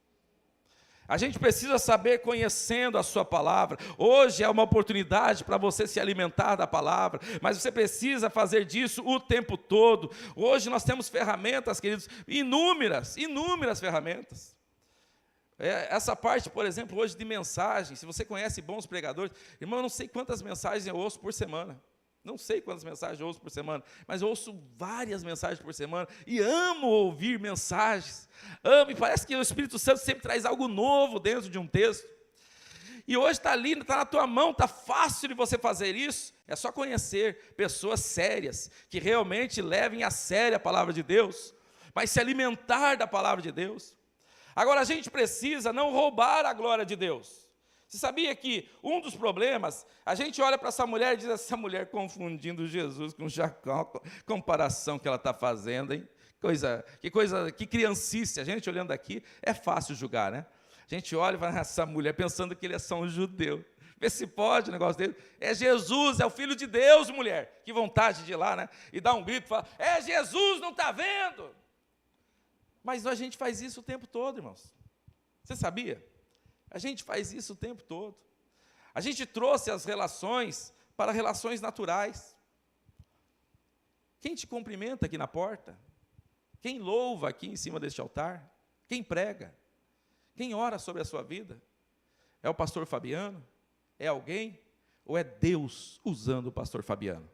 A gente precisa saber conhecendo a sua palavra. Hoje é uma oportunidade para você se alimentar da palavra, mas você precisa fazer disso o tempo todo. Hoje nós temos ferramentas, queridos, inúmeras ferramentas. Essa parte, por exemplo, hoje de mensagem, se você conhece bons pregadores, irmão, eu não sei quantas mensagens eu ouço por semana. Não sei quantas mensagens eu ouço por semana, mas eu ouço várias mensagens por semana e amo ouvir mensagens. Amo, e parece que o Espírito Santo sempre traz algo novo dentro de um texto. E hoje está ali, está na tua mão, está fácil de você fazer isso. É só conhecer pessoas sérias, que realmente levem a sério a palavra de Deus, mas se alimentar da palavra de Deus. Agora, a gente precisa não roubar a glória de Deus. Você sabia que um dos problemas, a gente olha para essa mulher e diz, essa mulher confundindo Jesus com Jacó, comparação que ela está fazendo, hein? Que criancice. A gente olhando aqui, é fácil julgar, né? A gente olha e fala, essa mulher pensando que ele é só um judeu. Vê se pode o negócio dele. É Jesus, é o Filho de Deus, mulher. Que vontade de ir lá, né? E dar um grito, falar, é Jesus, não está vendo? Mas a gente faz isso o tempo todo, irmãos. Você sabia? A gente faz isso o tempo todo. A gente trouxe as relações para relações naturais. Quem te cumprimenta aqui na porta? Quem louva aqui em cima deste altar? Quem prega? Quem ora sobre a sua vida? É o pastor Fabiano? É alguém? Ou é Deus usando o pastor Fabiano?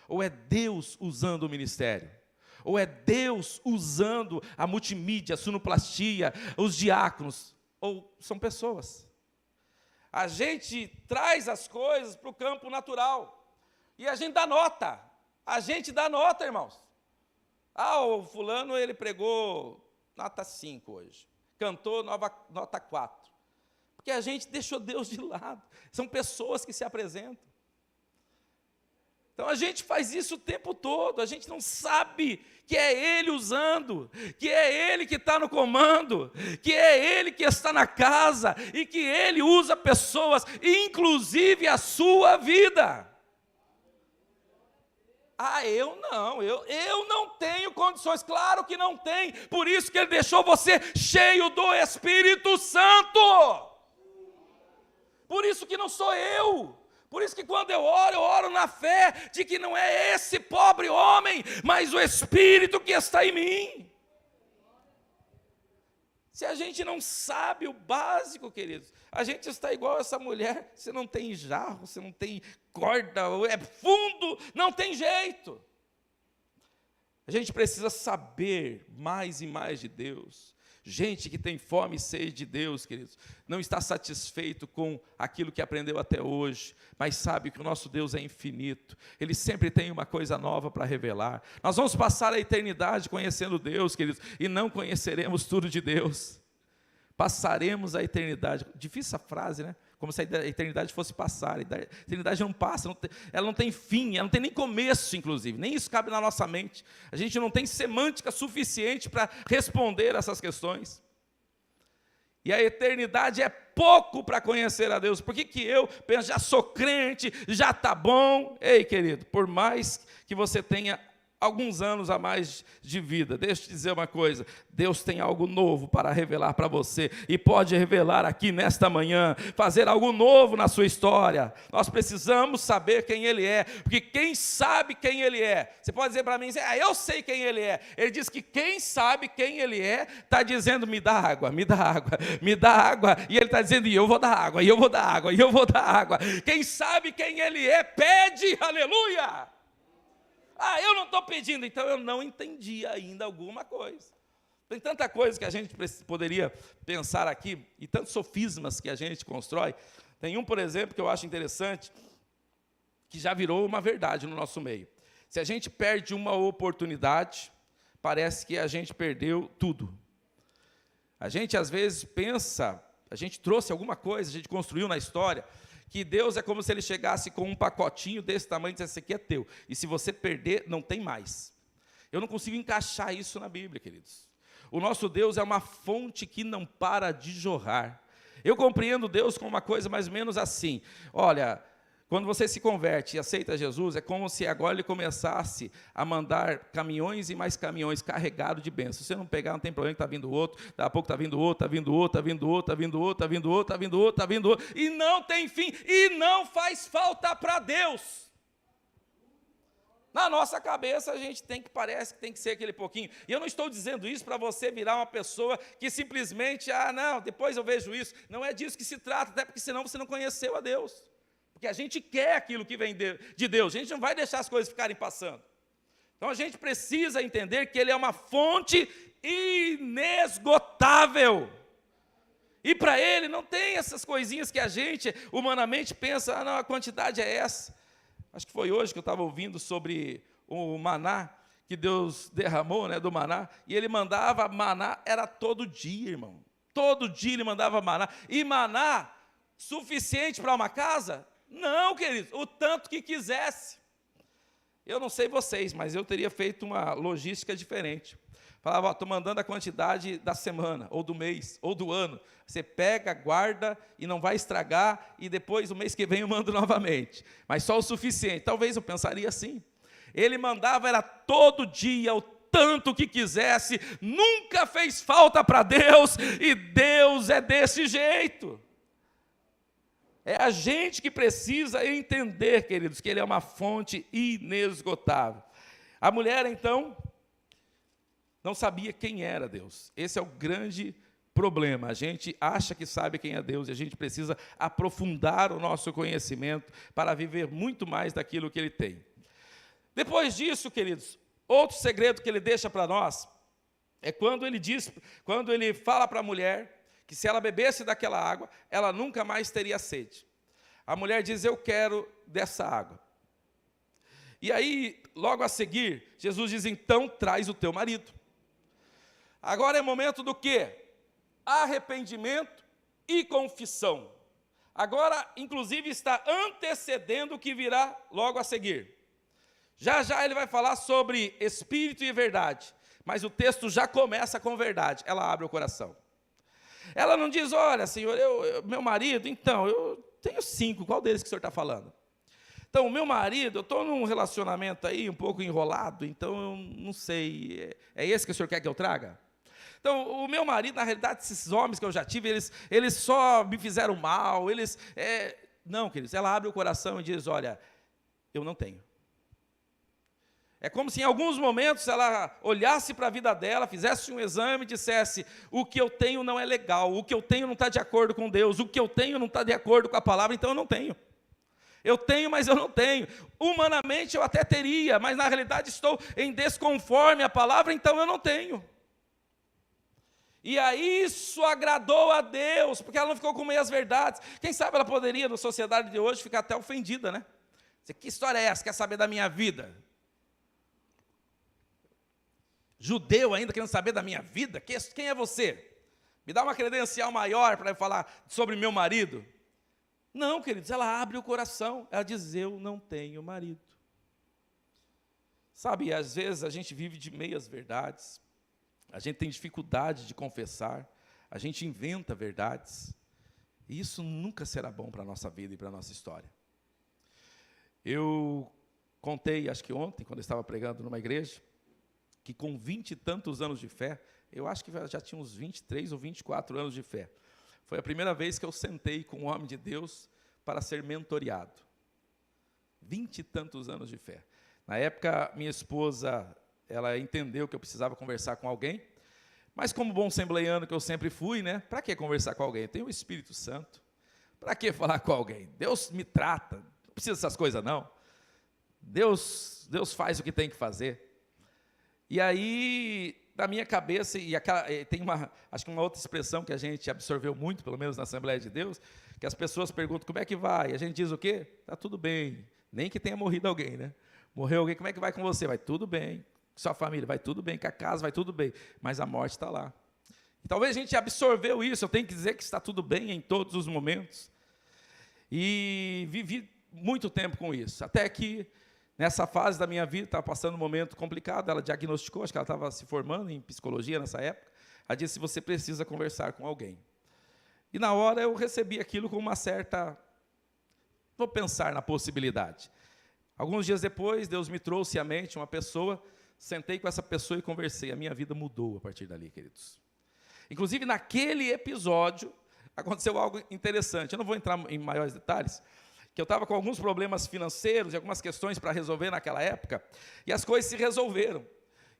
Ou é Deus usando o ministério? Ou é Deus usando a multimídia, a sonoplastia, os diáconos? Ou são pessoas? A gente traz as coisas para o campo natural. E a gente dá nota. A gente dá nota, irmãos. O fulano, ele pregou nota 5 hoje. Cantou nota 4. Porque a gente deixou Deus de lado. São pessoas que se apresentam. Então a gente faz isso o tempo todo. A gente não sabe que é Ele usando, que é Ele que está no comando, que é Ele que está na casa e que Ele usa pessoas, inclusive a sua vida. Eu não tenho condições. Claro que não tem. Por isso que Ele deixou você cheio do Espírito Santo. Por isso que não sou eu. Por isso que quando eu oro na fé de que não é esse pobre homem, mas o Espírito que está em mim. Se a gente não sabe o básico, queridos, a gente está igual essa mulher, você não tem jarro, você não tem corda, é fundo, não tem jeito. A gente precisa saber mais e mais de Deus. Gente que tem fome e sede de Deus, queridos, não está satisfeito com aquilo que aprendeu até hoje, mas sabe que o nosso Deus é infinito, Ele sempre tem uma coisa nova para revelar. Nós vamos passar a eternidade conhecendo Deus, queridos, e não conheceremos tudo de Deus. Passaremos a eternidade, difícil essa frase, né? Como se a eternidade fosse passar. A eternidade não passa, ela não tem fim, ela não tem nem começo, inclusive, nem isso cabe na nossa mente. A gente não tem semântica suficiente para responder essas questões. E a eternidade é pouco para conhecer a Deus. Por que eu penso, já sou crente, já está bom? Ei, querido, por mais que você tenha alguns anos a mais de vida, deixa eu te dizer uma coisa, Deus tem algo novo para revelar para você, e pode revelar aqui nesta manhã, fazer algo novo na sua história. Nós precisamos saber quem Ele é, porque quem sabe quem Ele é, você pode dizer para mim, eu sei quem Ele é. Ele diz que quem sabe quem Ele é, está dizendo, me dá água, me dá água, me dá água, e Ele está dizendo, e eu vou dar água, e eu vou dar água, e eu vou dar água. Quem sabe quem Ele é, pede, aleluia. Eu não estou pedindo, então eu não entendi ainda alguma coisa. Tem tanta coisa que a gente poderia pensar aqui, e tantos sofismas que a gente constrói. Tem um, por exemplo, que eu acho interessante, que já virou uma verdade no nosso meio. Se a gente perde uma oportunidade, parece que a gente perdeu tudo. A gente, às vezes, pensa, a gente trouxe alguma coisa, a gente construiu na história, que Deus é como se Ele chegasse com um pacotinho desse tamanho e dissesse, esse aqui é teu, e se você perder, não tem mais. Eu não consigo encaixar isso na Bíblia, queridos. O nosso Deus é uma fonte que não para de jorrar. Eu compreendo Deus como uma coisa mais ou menos assim, olha, quando você se converte e aceita Jesus, é como se agora Ele começasse a mandar caminhões e mais caminhões carregados de bênçãos. Se você não pegar, não tem problema, está vindo outro, daqui a pouco está vindo outro, está vindo outro, está vindo outro, está vindo outro, está vindo outro, está vindo outro, está vindo outro, e não tem fim, e não faz falta para Deus. Na nossa cabeça, a gente parece que tem que ser aquele pouquinho. E eu não estou dizendo isso para você virar uma pessoa que simplesmente, não, depois eu vejo isso. Não é disso que se trata, até porque senão você não conheceu a Deus. Porque a gente quer aquilo que vem de Deus, a gente não vai deixar as coisas ficarem passando. Então a gente precisa entender que Ele é uma fonte inesgotável. E para Ele não tem essas coisinhas que a gente humanamente pensa, não, a quantidade é essa. Acho que foi hoje que eu estava ouvindo sobre o maná, que Deus derramou, do maná, e Ele mandava maná, era todo dia, irmão. Todo dia Ele mandava maná. E maná suficiente para uma casa? Não, queridos, o tanto que quisesse. Eu não sei vocês, mas eu teria feito uma logística diferente. Falava, estou mandando a quantidade da semana, ou do mês, ou do ano. Você pega, guarda e não vai estragar, e depois, o mês que vem, eu mando novamente. Mas só o suficiente. Talvez eu pensaria assim. Ele mandava, era todo dia, o tanto que quisesse, nunca fez falta para Deus, e Deus é desse jeito. É a gente que precisa entender, queridos, que Ele é uma fonte inesgotável. A mulher, então, não sabia quem era Deus. Esse é o grande problema. A gente acha que sabe quem é Deus e a gente precisa aprofundar o nosso conhecimento para viver muito mais daquilo que Ele tem. Depois disso, queridos, outro segredo que Ele deixa para nós é quando Ele fala para a mulher que se ela bebesse daquela água, ela nunca mais teria sede. A mulher diz, eu quero dessa água. E aí, logo a seguir, Jesus diz, então traz o teu marido. Agora é momento do quê? Arrependimento e confissão. Agora, inclusive, está antecedendo o que virá logo a seguir. Já já ele vai falar sobre espírito e verdade, mas o texto já começa com verdade. Ela abre o coração. Ela não diz, olha, Senhor, meu marido, então, eu tenho 5, qual deles que o Senhor está falando? Então, o meu marido, eu estou num relacionamento aí um pouco enrolado, então eu não sei, é esse que o Senhor quer que eu traga? Então, o meu marido, na realidade, esses homens que eu já tive, eles só me fizeram mal, Não, queridos, ela abre o coração e diz, olha, eu não tenho. É como se em alguns momentos ela olhasse para a vida dela, fizesse um exame e dissesse, o que eu tenho não é legal, o que eu tenho não está de acordo com Deus, o que eu tenho não está de acordo com a palavra, então eu não tenho. Eu tenho, mas eu não tenho. Humanamente eu até teria, mas na realidade estou em desconforme a palavra, então eu não tenho. E aí isso agradou a Deus, porque ela não ficou com meias verdades. Quem sabe ela poderia, na sociedade de hoje, ficar até ofendida, né? Que história é essa? Quer saber da minha vida? Judeu ainda querendo saber da minha vida? Quem é você? Me dá uma credencial maior para eu falar sobre meu marido? Não, queridos, ela abre o coração, ela diz, eu não tenho marido. Sabe, às vezes a gente vive de meias verdades, a gente tem dificuldade de confessar, a gente inventa verdades, e isso nunca será bom para a nossa vida e para a nossa história. Eu contei, acho que ontem, quando eu estava pregando numa igreja, que com 20 e tantos anos de fé, eu acho que já tinha uns 23 ou 24 anos de fé, foi a primeira vez que eu sentei com um homem de Deus para ser mentoreado. 20 e tantos anos de fé. Na época, minha esposa, ela entendeu que eu precisava conversar com alguém, mas como bom assembleiano que eu sempre fui, né? Para que conversar com alguém? Tem o Espírito Santo. Para que falar com alguém? Deus me trata, não precisa dessas coisas não. Deus faz o que tem que fazer. E aí, na minha cabeça, tem acho que uma outra expressão que a gente absorveu muito, pelo menos na Assembleia de Deus, que as pessoas perguntam, como é que vai? E a gente diz o quê? Está tudo bem, nem que tenha morrido alguém, né? Morreu alguém, como é que vai com você? Vai tudo bem, sua família, vai tudo bem, com a casa, vai tudo bem, mas a morte está lá. E talvez a gente absorveu isso, eu tenho que dizer que está tudo bem em todos os momentos. E vivi muito tempo com isso, até que nessa fase da minha vida, estava passando um momento complicado, ela diagnosticou, acho que ela estava se formando em psicologia nessa época, ela disse, você precisa conversar com alguém. E na hora eu recebi aquilo com uma certa, vou pensar na possibilidade. Alguns dias depois, Deus me trouxe à mente uma pessoa, sentei com essa pessoa e conversei, a minha vida mudou a partir dali, queridos. Inclusive, naquele episódio, aconteceu algo interessante, eu não vou entrar em maiores detalhes, que eu estava com alguns problemas financeiros e algumas questões para resolver naquela época, e as coisas se resolveram.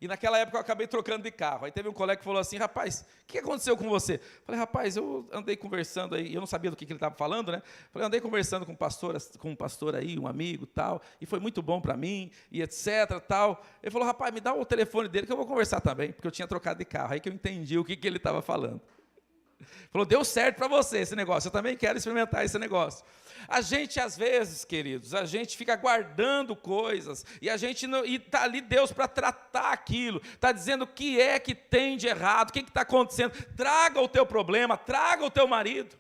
E naquela época eu acabei trocando de carro. Aí teve um colega que falou assim: rapaz, o que aconteceu com você? Eu falei: rapaz, eu andei conversando aí, eu não sabia do que ele estava falando, né? Eu falei: andei conversando com um pastor aí, um amigo, tal, e foi muito bom para mim, e etc, tal. Ele falou: rapaz, me dá o telefone dele que eu vou conversar também, porque eu tinha trocado de carro. Aí que eu entendi o que ele estava falando. Falou: deu certo para você esse negócio, eu também quero experimentar esse negócio. A gente, às vezes, queridos, a gente fica guardando coisas, e a gente não, e está ali Deus para tratar aquilo, está dizendo o que é que tem de errado, o que está acontecendo, traga o teu problema, traga o teu marido,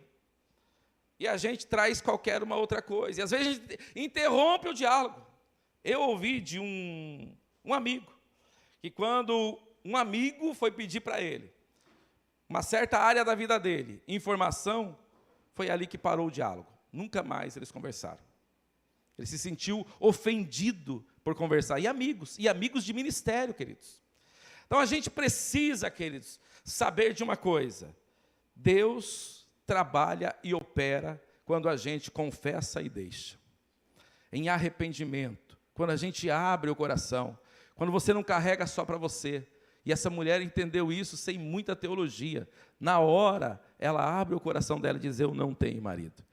e a gente traz qualquer uma outra coisa, e às vezes a gente interrompe o diálogo. Eu ouvi de um amigo, que quando um amigo foi pedir para ele uma certa área da vida dele, informação, foi ali que parou o diálogo. Nunca mais eles conversaram. Ele se sentiu ofendido por conversar. E amigos de ministério, queridos. Então a gente precisa, queridos, saber de uma coisa: Deus trabalha e opera quando a gente confessa e deixa. Em arrependimento, quando a gente abre o coração, quando você não carrega só para você. E essa mulher entendeu isso sem muita teologia. Na hora, ela abre o coração dela e diz: eu não tenho marido.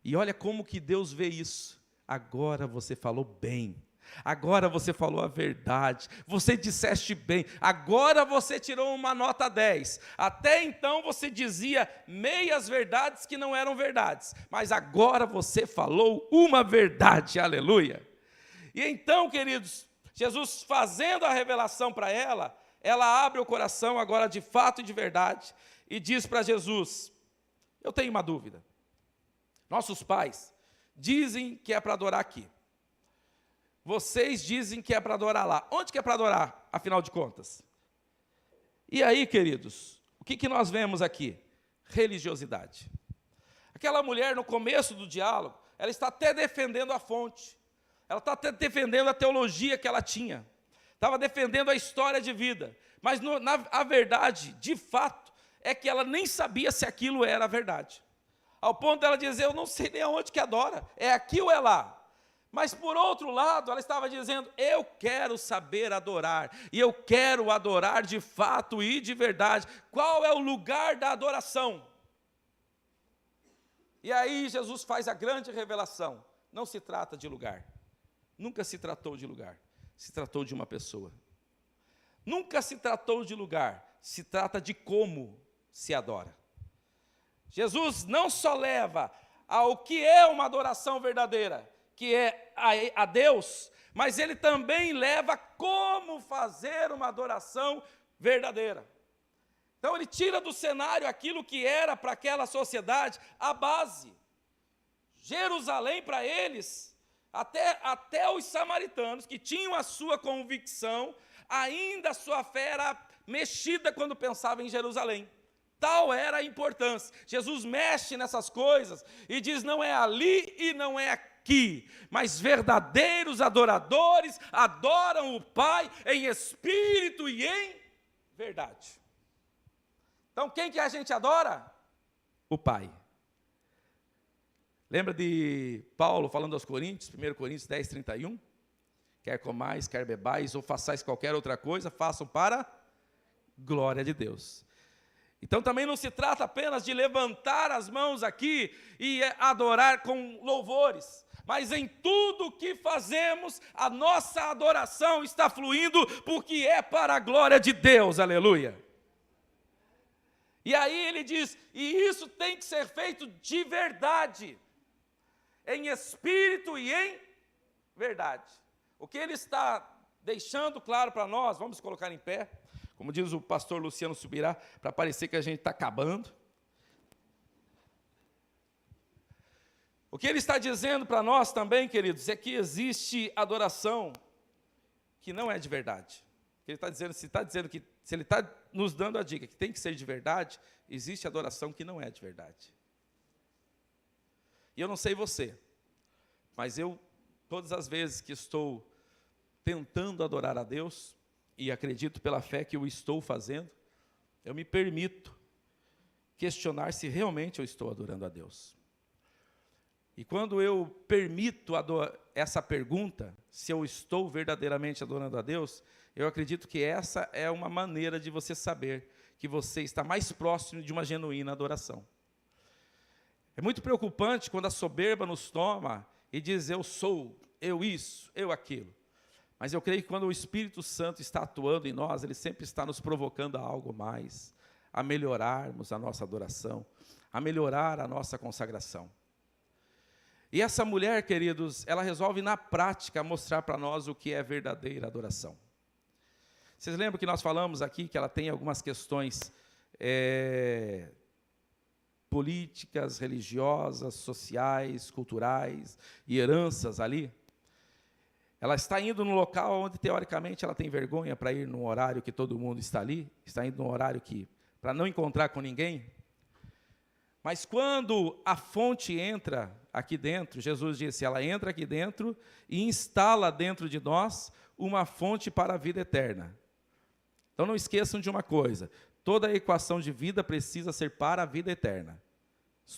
E olha como que Deus vê isso. Agora você falou bem. Agora você falou a verdade. Você disseste bem. Agora você tirou uma nota 10. Até então você dizia meias verdades que não eram verdades. Mas agora você falou uma verdade. Aleluia. E então, queridos, Jesus fazendo a revelação para ela, ela abre o coração agora de fato e de verdade. E diz para Jesus: eu tenho uma dúvida. Nossos pais dizem que é para adorar aqui. Vocês dizem que é para adorar lá. Onde que é para adorar, afinal de contas? E aí, queridos, o que nós vemos aqui? Religiosidade. Aquela mulher, no começo do diálogo, ela está até defendendo a fonte. Ela está até defendendo a teologia que ela tinha. Estava defendendo a história de vida. Mas a verdade, de fato, é que ela nem sabia se aquilo era a verdade. Ao ponto dela dizer: eu não sei nem aonde que adora, é aqui ou é lá. Mas por outro lado, ela estava dizendo: eu quero saber adorar, e eu quero adorar de fato e de verdade. Qual é o lugar da adoração? E aí Jesus faz a grande revelação: não se trata de lugar, nunca se tratou de lugar, se tratou de uma pessoa. Nunca se tratou de lugar, se trata de como se adora. Jesus não só leva ao que é uma adoração verdadeira, que é a Deus, mas ele também leva como fazer uma adoração verdadeira. Então ele tira do cenário aquilo que era para aquela sociedade a base. Jerusalém para eles, até os samaritanos que tinham a sua convicção, ainda a sua fé era mexida quando pensava em Jerusalém. Tal era a importância. Jesus mexe nessas coisas e diz: não é ali e não é aqui, mas verdadeiros adoradores adoram o Pai em espírito e em verdade. Então quem que a gente adora? O Pai. Lembra de Paulo falando aos Coríntios, 1 Coríntios 10, 31? Quer comais, quer bebais ou façais qualquer outra coisa, façam para glória de Deus. Então também não se trata apenas de levantar as mãos aqui e adorar com louvores, mas em tudo que fazemos, a nossa adoração está fluindo, porque é para a glória de Deus, aleluia. E aí ele diz: e isso tem que ser feito de verdade, em espírito e em verdade. O que ele está deixando claro para nós, vamos colocar em pé, como diz o pastor Luciano Subirá, para parecer que a gente está acabando. O que ele está dizendo para nós também, queridos, é que existe adoração que não é de verdade. Ele está dizendo, se ele está nos dando a dica que tem que ser de verdade, existe adoração que não é de verdade. E eu não sei você, mas eu, todas as vezes que estou tentando adorar a Deus, e acredito pela fé que eu estou fazendo, eu me permito questionar se realmente eu estou adorando a Deus. E quando eu permito essa pergunta, se eu estou verdadeiramente adorando a Deus, eu acredito que essa é uma maneira de você saber que você está mais próximo de uma genuína adoração. É muito preocupante quando a soberba nos toma e diz, eu sou, eu isso, eu aquilo. Mas eu creio que quando o Espírito Santo está atuando em nós, ele sempre está nos provocando a algo mais, a melhorarmos a nossa adoração, a melhorar a nossa consagração. E essa mulher, queridos, ela resolve na prática mostrar para nós o que é verdadeira adoração. Vocês lembram que nós falamos aqui que ela tem algumas questões políticas, religiosas, sociais, culturais e heranças ali? Ela está indo no local onde, teoricamente, ela tem vergonha para ir num horário que todo mundo está ali, está indo num horário para não encontrar com ninguém. Mas quando a fonte entra aqui dentro, Jesus disse, ela entra aqui dentro e instala dentro de nós uma fonte para a vida eterna. Então não esqueçam de uma coisa, toda a equação de vida precisa ser para a vida eterna.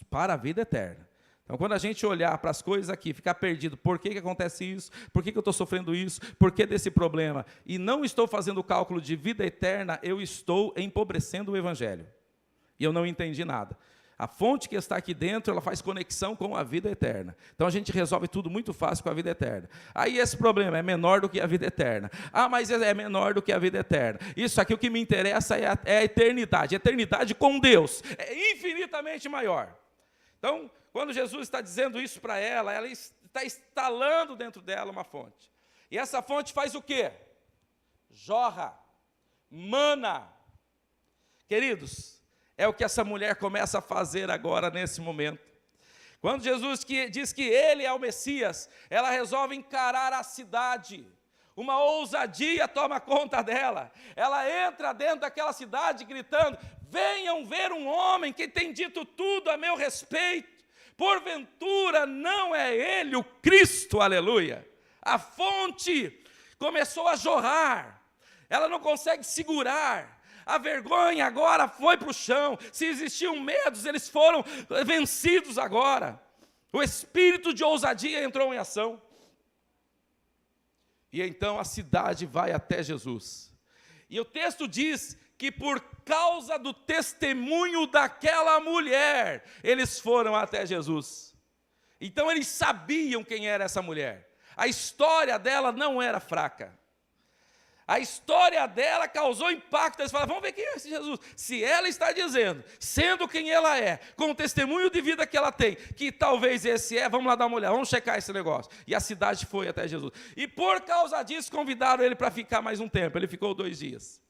Para a vida eterna. Então, quando a gente olhar para as coisas aqui, ficar perdido, por que acontece isso? Por que eu estou sofrendo isso? Por que desse problema? E não estou fazendo o cálculo de vida eterna, eu estou empobrecendo o Evangelho. E eu não entendi nada. A fonte que está aqui dentro, ela faz conexão com a vida eterna. Então, a gente resolve tudo muito fácil com a vida eterna. Aí, esse problema é menor do que a vida eterna. Ah, mas é menor do que a vida eterna. Isso aqui, o que me interessa é a eternidade. A eternidade com Deus é infinitamente maior. Então, quando Jesus está dizendo isso para ela está instalando dentro dela uma fonte. E essa fonte faz o quê? Jorra, mana. Queridos, é o que essa mulher começa a fazer agora, nesse momento. Quando Jesus diz que Ele é o Messias, ela resolve encarar a cidade. Uma ousadia toma conta dela. Ela entra dentro daquela cidade gritando, venham ver um homem que tem dito tudo a meu respeito. Porventura não é Ele o Cristo, aleluia. A fonte começou a jorrar, ela não consegue segurar, a vergonha agora foi para o chão, se existiam medos, eles foram vencidos agora. O espírito de ousadia entrou em ação. E então a cidade vai até Jesus. E o texto diz que por causa do testemunho daquela mulher, eles foram até Jesus. Então eles sabiam quem era essa mulher. A história dela não era fraca. A história dela causou impacto. Eles falaram, vamos ver quem é esse Jesus. Se ela está dizendo, sendo quem ela é, com o testemunho de vida que ela tem, que talvez esse é, vamos lá dar uma olhada, vamos checar esse negócio. E a cidade foi até Jesus. E por causa disso, convidaram ele para ficar mais um tempo. Ele ficou 2 dias.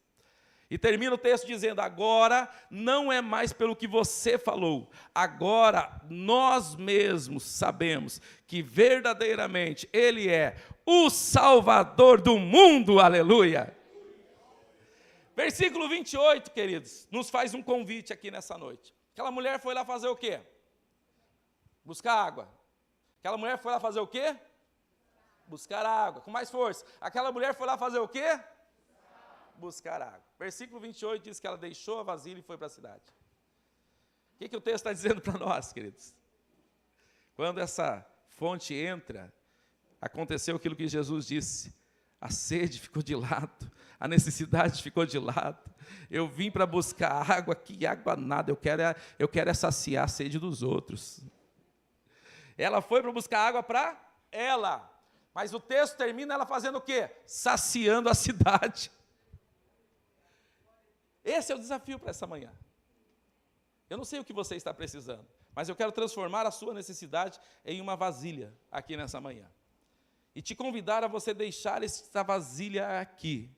E termina o texto dizendo, agora não é mais pelo que você falou, agora nós mesmos sabemos que verdadeiramente Ele é o Salvador do mundo, aleluia. Versículo 28, queridos, nos faz um convite aqui nessa noite. Aquela mulher foi lá fazer o quê? Buscar água. Aquela mulher foi lá fazer o quê? Buscar água, com mais força. Aquela mulher foi lá fazer o quê? Buscar água. Versículo 28 diz que ela deixou a vasilha e foi para a cidade. O que o texto está dizendo para nós, queridos? Quando essa fonte entra, aconteceu aquilo que Jesus disse, a sede ficou de lado, a necessidade ficou de lado, eu vim para buscar água, que água nada, eu quero saciar a sede dos outros. Ela foi para buscar água para ela, mas o texto termina ela fazendo o quê? Saciando a cidade. Esse é o desafio para essa manhã. Eu não sei o que você está precisando, mas eu quero transformar a sua necessidade em uma vasilha aqui nessa manhã. E te convidar a você deixar essa vasilha aqui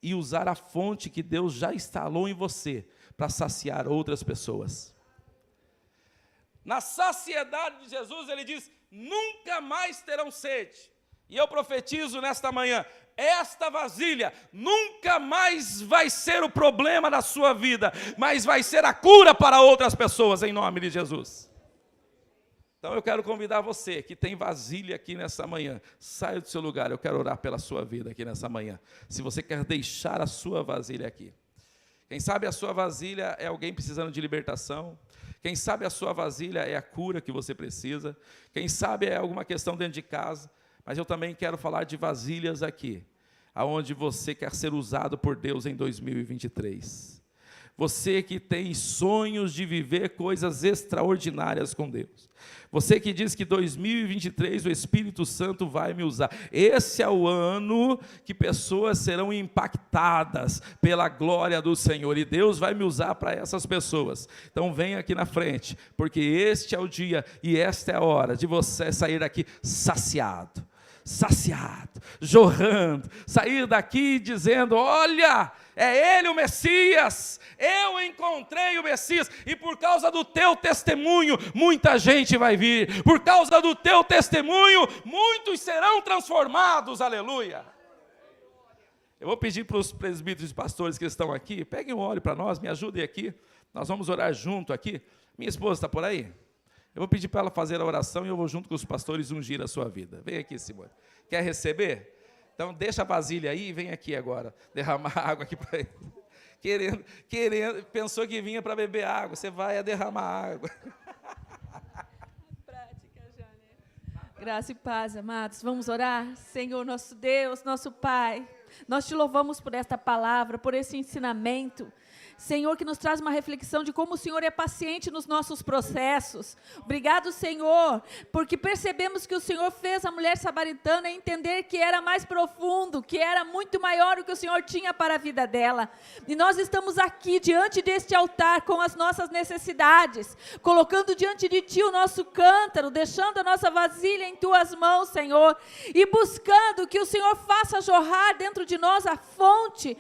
e usar a fonte que Deus já instalou em você para saciar outras pessoas. Na saciedade de Jesus, Ele diz, nunca mais terão sede. E eu profetizo nesta manhã, esta vasilha nunca mais vai ser o problema da sua vida, mas vai ser a cura para outras pessoas, em nome de Jesus. Então eu quero convidar você, que tem vasilha aqui nessa manhã, saia do seu lugar, eu quero orar pela sua vida aqui nessa manhã. Se você quer deixar a sua vasilha aqui. Quem sabe a sua vasilha é alguém precisando de libertação. Quem sabe a sua vasilha é a cura que você precisa. Quem sabe é alguma questão dentro de casa. Mas eu também quero falar de vasilhas aqui, aonde você quer ser usado por Deus em 2023. Você que tem sonhos de viver coisas extraordinárias com Deus. Você que diz que 2023 o Espírito Santo vai me usar. Esse é o ano que pessoas serão impactadas pela glória do Senhor. E Deus vai me usar para essas pessoas. Então vem aqui na frente, porque este é o dia e esta é a hora de você sair daqui saciado, jorrando, sair daqui dizendo: olha, é Ele o Messias, eu encontrei o Messias, e por causa do teu testemunho, muita gente vai vir, por causa do teu testemunho, muitos serão transformados, aleluia. Eu vou pedir para os presbíteros e pastores que estão aqui, peguem um óleo para nós, me ajudem aqui, nós vamos orar junto aqui. Minha esposa está por aí? Eu vou pedir para ela fazer a oração e eu vou junto com os pastores ungir a sua vida. Vem aqui, Simone. Quer receber? Então deixa a vasilha aí e vem aqui agora, derramar água aqui para ele. Querendo, pensou que vinha para beber água, você vai derramar água. Prática já, né? Graça e paz, amados. Vamos orar? Senhor, nosso Deus, nosso Pai, nós te louvamos por esta palavra, por esse ensinamento. Senhor, que nos traz uma reflexão de como o Senhor é paciente nos nossos processos. Obrigado, Senhor, porque percebemos que o Senhor fez a mulher samaritana entender que era mais profundo, que era muito maior o que o Senhor tinha para a vida dela. E nós estamos aqui diante deste altar com as nossas necessidades, colocando diante de Ti o nosso cântaro, deixando a nossa vasilha em Tuas mãos, Senhor, e buscando que o Senhor faça jorrar dentro de nós a fonte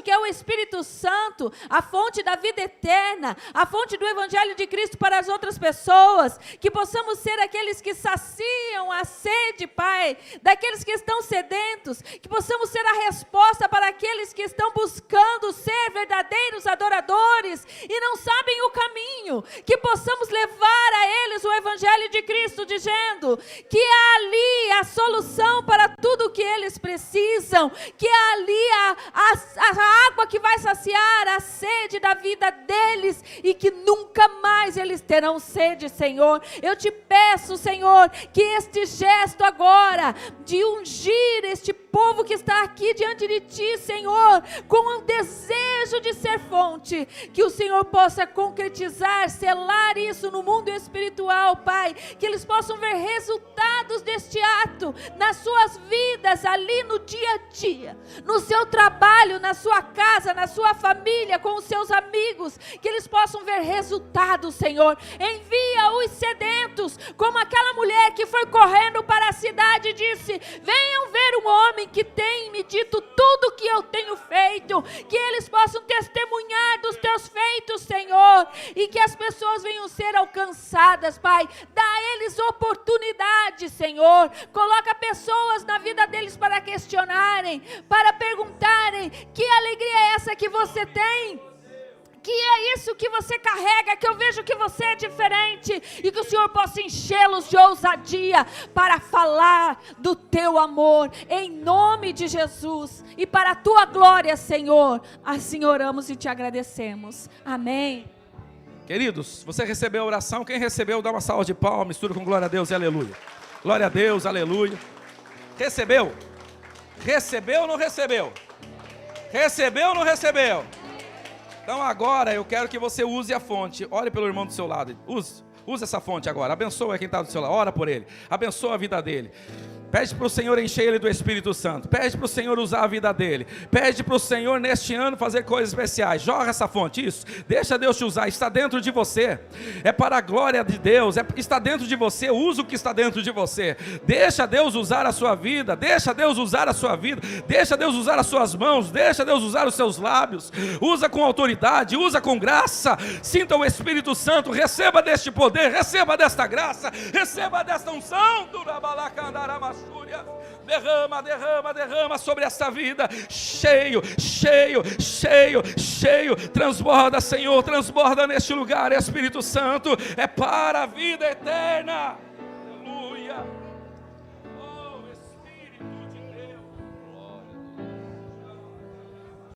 que é o Espírito Santo, a fonte da vida eterna, a fonte do Evangelho de Cristo para as outras pessoas, que possamos ser aqueles que saciam a sede, Pai, daqueles que estão sedentos, que possamos ser a resposta para aqueles que estão buscando ser verdadeiros adoradores e não sabem o caminho, que possamos levar a eles o Evangelho de Cristo, dizendo que há ali a solução para tudo o que eles precisam, que há ali a água que vai saciar a sede da vida deles e que nunca mais eles terão sede, Senhor. Eu te peço, Senhor, que este gesto agora de ungir este povo que está aqui diante de Ti, Senhor, com o desejo de ser fonte, que o Senhor possa concretizar, selar isso no mundo espiritual, Pai, que eles possam ver resultados deste ato nas suas vidas, ali no dia a dia, no seu trabalho, na sua casa, na sua família, com os seus amigos, que eles possam ver resultados, Senhor. Envia os sedentos, como aquela mulher que foi correndo para a cidade e disse: venham ver um homem que tem me dito tudo que eu tenho feito, que eles possam testemunhar dos teus feitos, Senhor, e que as pessoas venham ser alcançadas, Pai. Dá a eles oportunidade, Senhor. Coloca pessoas na vida deles para questionarem, para perguntarem: que alegria é essa que você tem? Que é isso que você carrega, que eu vejo que você é diferente, e que o Senhor possa enchê-los de ousadia para falar do teu amor, em nome de Jesus, e para a tua glória, Senhor. Assim oramos e te agradecemos. Amém. Queridos, você recebeu a oração? Quem recebeu, dá uma salva de palmas, mistura com glória a Deus e aleluia. Glória a Deus, aleluia. Recebeu? Recebeu ou não recebeu? Recebeu ou não recebeu? Então agora eu quero que você use a fonte. Olhe pelo irmão do seu lado. Use essa fonte agora. Abençoa quem está do seu lado. Ora por ele. Abençoa a vida dele. Pede para o Senhor encher ele do Espírito Santo. Pede para o Senhor usar a vida dele. Pede para o Senhor neste ano fazer coisas especiais. Joga essa fonte, isso. Deixa Deus te usar. Está dentro de você. É para a glória de Deus. Está dentro de você. Usa o que está dentro de você. Deixa Deus usar a sua vida. Deixa Deus usar a sua vida. Deixa Deus usar as suas mãos. Deixa Deus usar os seus lábios. Usa com autoridade. Usa com graça. Sinta o Espírito Santo. Receba deste poder. Receba desta graça. Receba desta unção. Derrama, derrama, derrama sobre essa vida. Cheio, cheio, cheio, cheio. Transborda, Senhor, transborda neste lugar. Espírito Santo, é para a vida eterna.